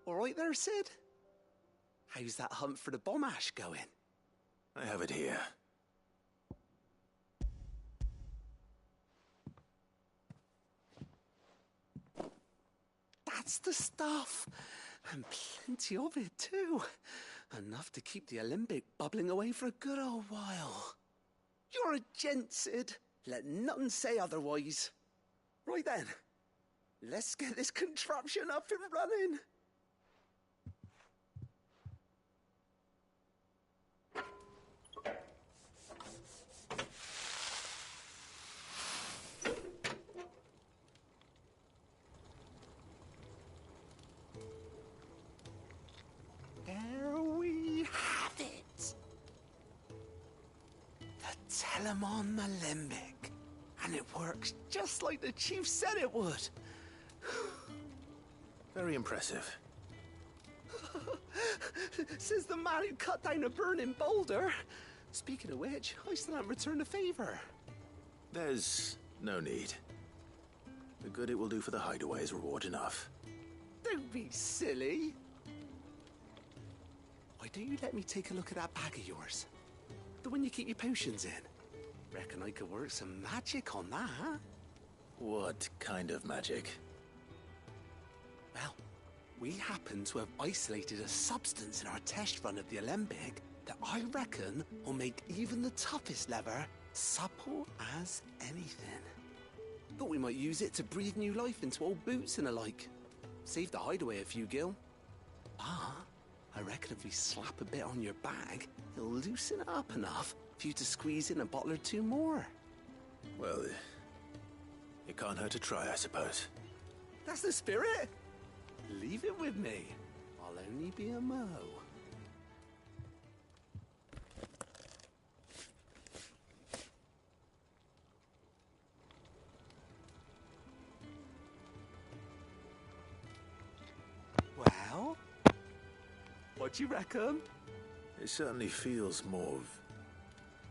All right there, Sid? How's that hunt for the bomb ash going? I have it here. That's the stuff. And plenty of it, too. Enough to keep the alembic bubbling away for a good old while. You're a gent, Sid. Let none say otherwise. Right then, let's get this contraption up and running. There we have it. The Telemon Alembic. And it works just like the chief said it would. Very impressive. Says the man who cut down a burning boulder. Speaking of which, I still haven't returned the favor. There's no need. The good it will do for the hideaway is reward enough. Don't be silly. Why don't you let me take a look at that bag of yours? The one you keep your potions in. Reckon I could work some magic on that. What kind of magic? Well, we happen to have isolated a substance in our test run of the alembic that I reckon will make even the toughest lever supple as anything. Thought we might use it to breathe new life into old boots and the like. Save the hideaway a few gil. Ah, I reckon if we slap a bit on your bag, it'll loosen it up enough for you to squeeze in a bottle or two more. Well, it can't hurt to try, I suppose. That's the spirit. Leave it with me. I'll only be a mo. Well, what do you reckon? It certainly feels more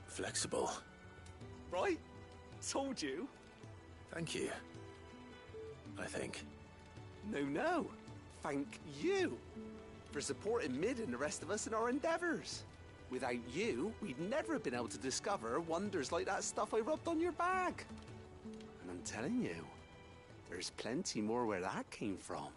flexible. Right? Told you. Thank you. I think. No. Thank you for supporting Mid and the rest of us in our endeavors. Without you, we'd never have been able to discover wonders like that stuff I rubbed on your bag. And I'm telling you, there's plenty more where that came from.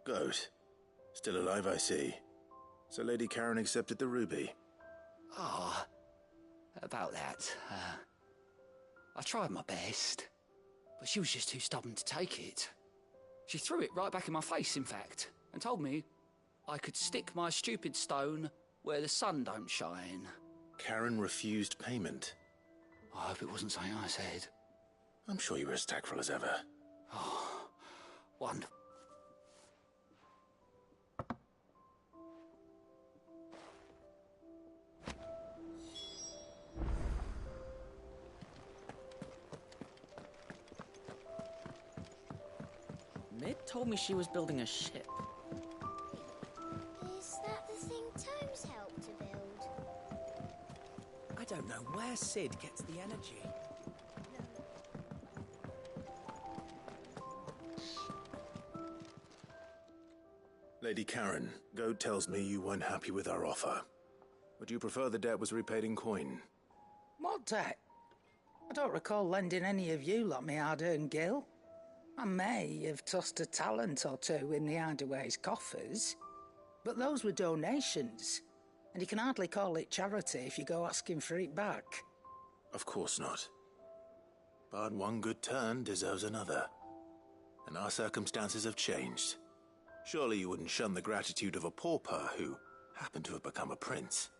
Goat. Still alive, I see. So Lady Karen accepted the ruby. Ah, about that. I tried my best, but she was just too stubborn to take it. She threw it right back in my face, in fact, and told me I could stick my stupid stone where the sun don't shine. Karen refused payment. I hope it wasn't something I said. I'm sure you were as tactful as ever. Oh, wonderful. Mid told me she was building a ship. Is that the thing Tomes helped to build? I don't know where Sid gets the energy. Lady Karen, Goad tells me you weren't happy with our offer. Would you prefer the debt was repaid in coin? What debt? I don't recall lending any of you lot me hard-earned gil. I may have tossed a talent or two in the Hideaway's coffers, but those were donations, and you can hardly call it charity if you go asking for it back. Of course not. But one good turn deserves another. And our circumstances have changed. Surely you wouldn't shun the gratitude of a pauper who happened to have become a prince.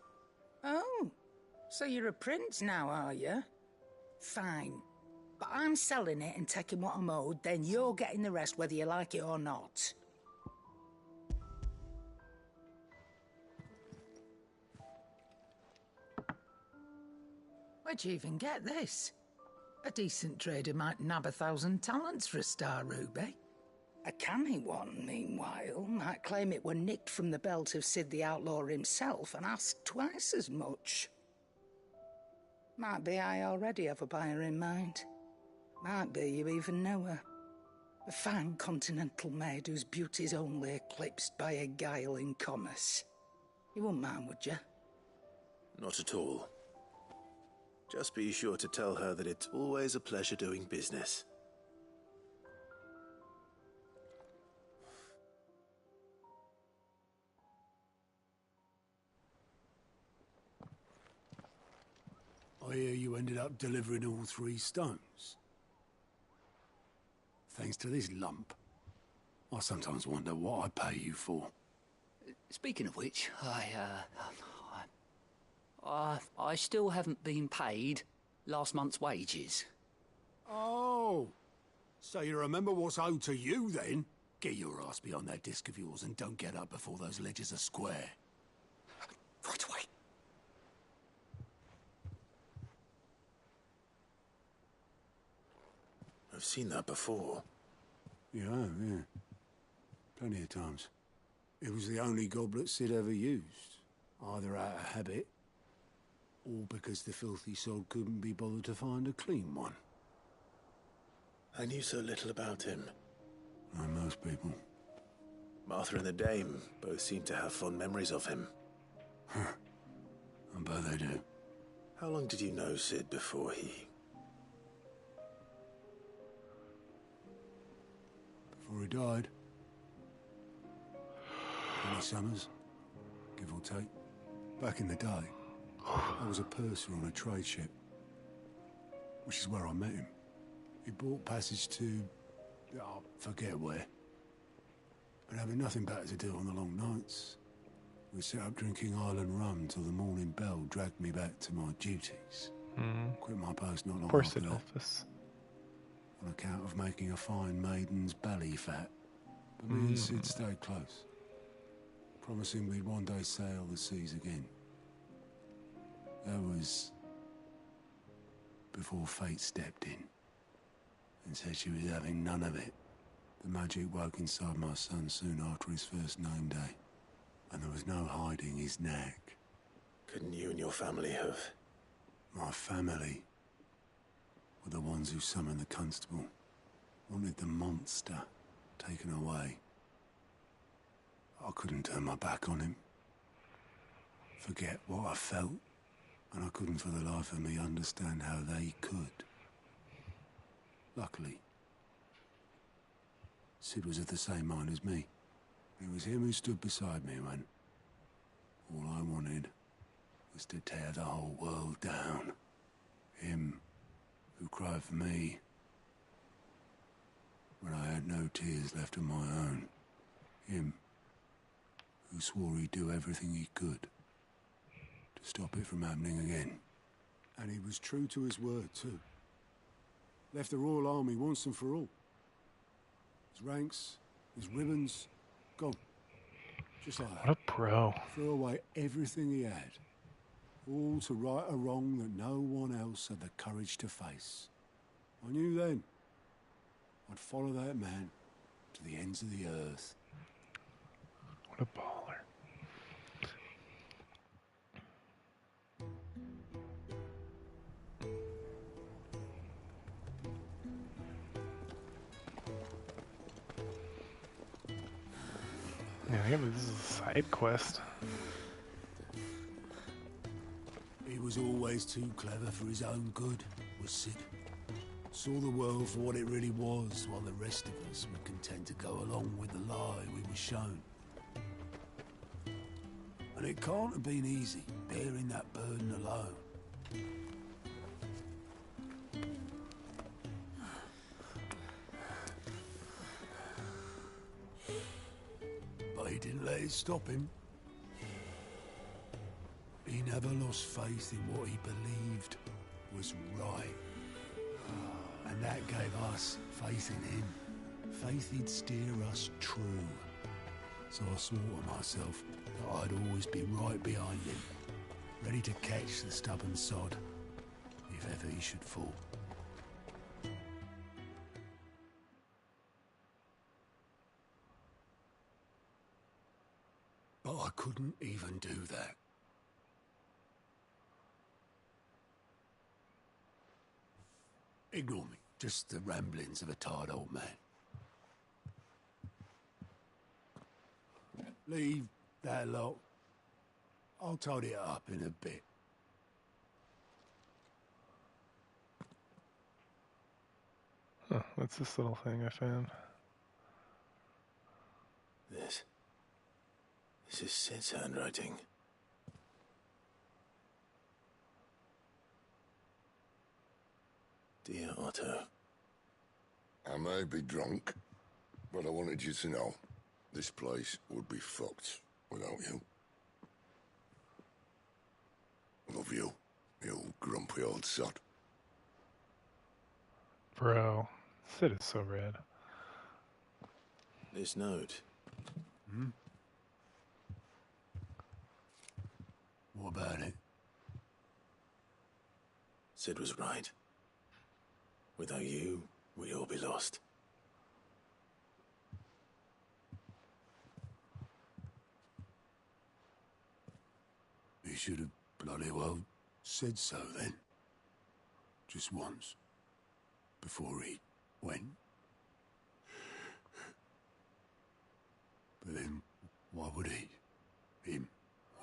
Oh, so you're a prince now, are you? Fine. But I'm selling it and taking what I'm owed, then you're getting the rest whether you like it or not. Where'd you even get this? A decent trader might nab 1,000 talents for a star ruby. A canny one, meanwhile, might claim it were nicked from the belt of Sid the Outlaw himself and ask twice as much. Might be I already have a buyer in mind. Might be you even know her. A fine continental maid whose beauty's only eclipsed by a guile in commerce. You wouldn't mind, would you? Not at all. Just be sure to tell her that it's always a pleasure doing business. I hear you ended up delivering all 3 stones. Thanks to this lump. I sometimes wonder what I pay you for. Speaking of which, I still haven't been paid last month's wages. Oh, so you remember what's owed to you then? Get your ass behind that disc of yours and don't get up before those ledgers are square. Right away. I've seen that before. You have, yeah. Plenty of times. It was the only goblet Sid ever used. Either out of habit, or because the filthy sod couldn't be bothered to find a clean one. I knew so little about him. Like most people. Martha and the Dame both seem to have fond memories of him. I bet they do. How long did you know Sid before he... Before he died. 20 summers, give or take. Back in the day, I was a purser on a trade ship, which is where I met him. He bought passage to... I forget where. But having nothing better to do on the long nights, we set up drinking island rum till the morning bell dragged me back to my duties. Quit my post not long after that. On account of making a fine maiden's belly fat. But me and Sid stayed close, promising we'd one day sail the seas again. That was before fate stepped in and said she was having none of it. The magic woke inside my son soon after his first name day, and there was no hiding his knack. Couldn't you and your family have... My family were the ones who summoned the constable, wanted the monster taken away. I couldn't turn my back on him, forget what I felt, and I couldn't for the life of me understand how they could. Luckily, Sid was of the same mind as me. It was him who stood beside me when all I wanted was to tear the whole world down. Him who cried for me when I had no tears left of my own. Him who swore he'd do everything he could to stop it from happening again. And he was true to his word, too. Left the Royal Army once and for all. His ranks, his ribbons, gone. Just like that. What a pro. Threw away everything he had. All to right a wrong that no one else had the courage to face. I knew then I'd follow that man to the ends of the earth. What a baller. Yeah, I think this is a side quest. He was always too clever for his own good, was Sid. Saw the world for what it really was, while the rest of us were content to go along with the lie we were shown. And it can't have been easy, bearing that burden alone. But he didn't let it stop him. He never lost faith in what he believed was right. And that gave us faith in him. Faith he'd steer us true. So I swore to myself that I'd always be right behind him, ready to catch the stubborn sod, if ever he should fall. But I couldn't even do that. Ignore me, just the ramblings of a tired old man. Leave that lot. I'll tidy it up in a bit. Huh, what's this little thing I found? This is Sid's handwriting. Dear Otto. I may be drunk, but I wanted you to know this place would be fucked without you. Love you, you grumpy old sod. Bro, Sid is so rad. This note. What about it? Sid was right. Without you, we'd all be lost. He should have bloody well said so then. Just once. Before he went. But then, why would he? Him,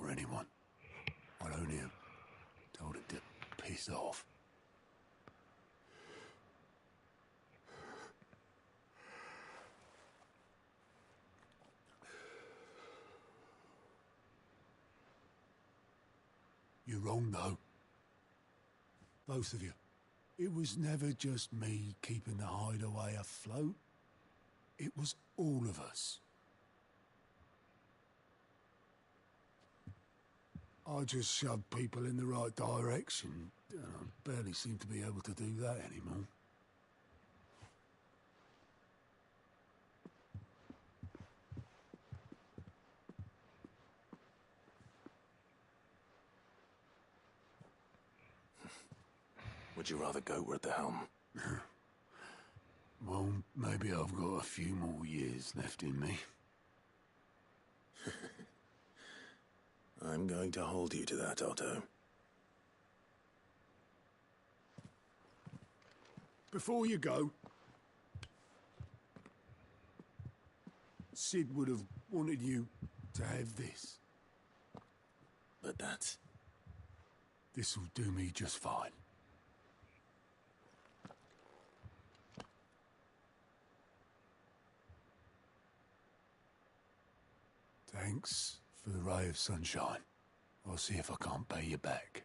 or anyone? I'd only have told him to piss off. You're wrong, though. Both of you. It was never just me keeping the hideaway afloat. It was all of us. I just shoved people in the right direction, and I barely seem to be able to do that anymore. Would you rather goat at the helm? Well, maybe I've got a few more years left in me. I'm going to hold you to that, Otto. Before you go, Sid would have wanted you to have this. But that's... This'll do me just fine. Thanks for the ray of sunshine. I'll see if I can't pay you back.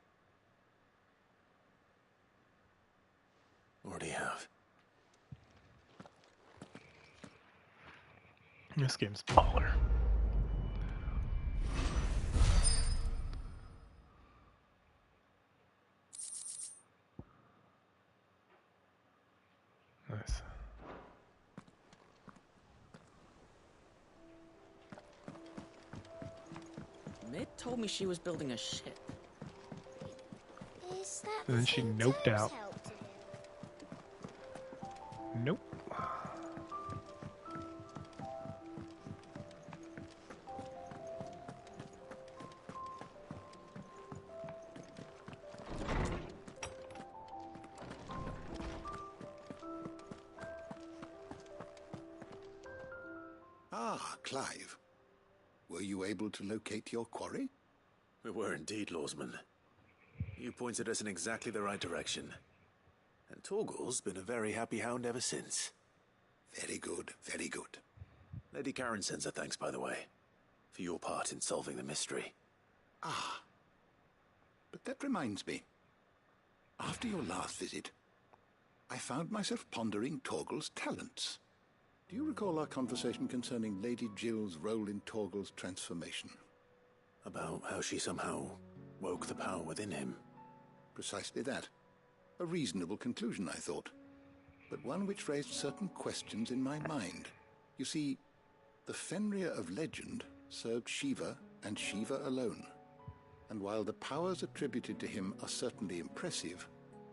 Already have. This game's baller. Nice. Mid told me she was building a ship. Is that And then she noped out. Nope. Ah, Clive. Were you able to locate your quarry? We were indeed, Lawsman. You pointed us in exactly the right direction. And Torgal's been a very happy hound ever since. Very good, very good. Lady Karen sends her thanks, by the way, for your part in solving the mystery. Ah. But that reminds me. After your last visit, I found myself pondering Torgal's talents. Do you recall our conversation concerning Lady Jill's role in Torgal's transformation? About how she somehow woke the power within him. Precisely that. A reasonable conclusion, I thought, but one which raised certain questions in my mind. You see, the Fenrir of legend served Shiva and Shiva alone. And while the powers attributed to him are certainly impressive,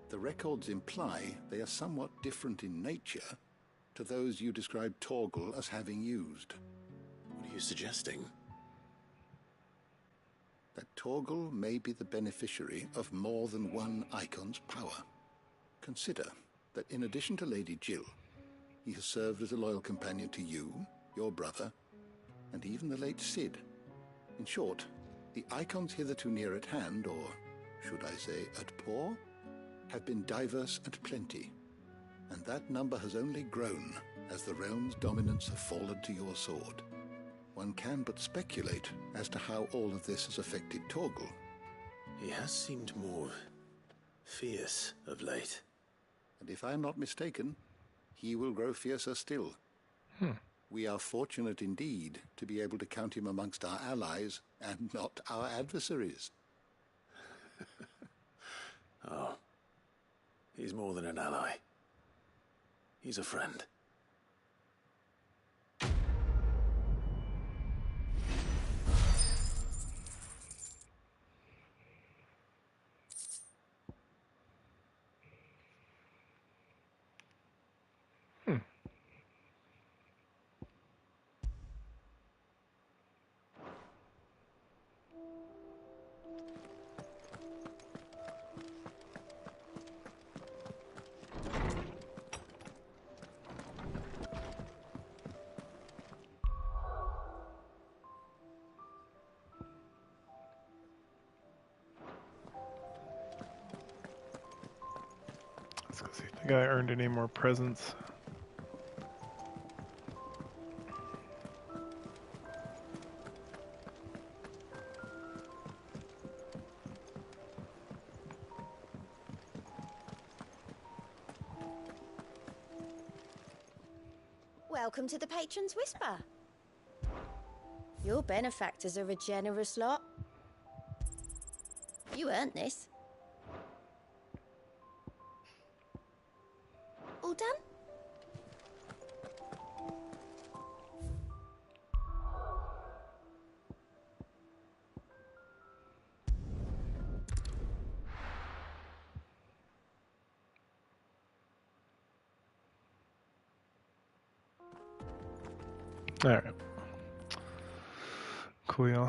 the records imply they are somewhat different in nature to those you described Torgal as having used. What are you suggesting? That Torgal may be the beneficiary of more than one icon's power. Consider that in addition to Lady Jill, he has served as a loyal companion to you, your brother, and even the late Cid. In short, the icons hitherto near at hand, or should I say at paw, have been diverse and plenty, and that number has only grown as the realm's dominance have fallen to your sword. One can but speculate as to how all of this has affected Torgal. He has seemed more fierce of late. And if I am not mistaken, he will grow fiercer still. We are fortunate indeed to be able to count him amongst our allies and not our adversaries. Oh, he's more than an ally. He's a friend. Let's go see if the guy earned any more presents. Welcome to the Patron's Whisper. Your benefactors are a generous lot. You earned this. All done? Alright. Cool.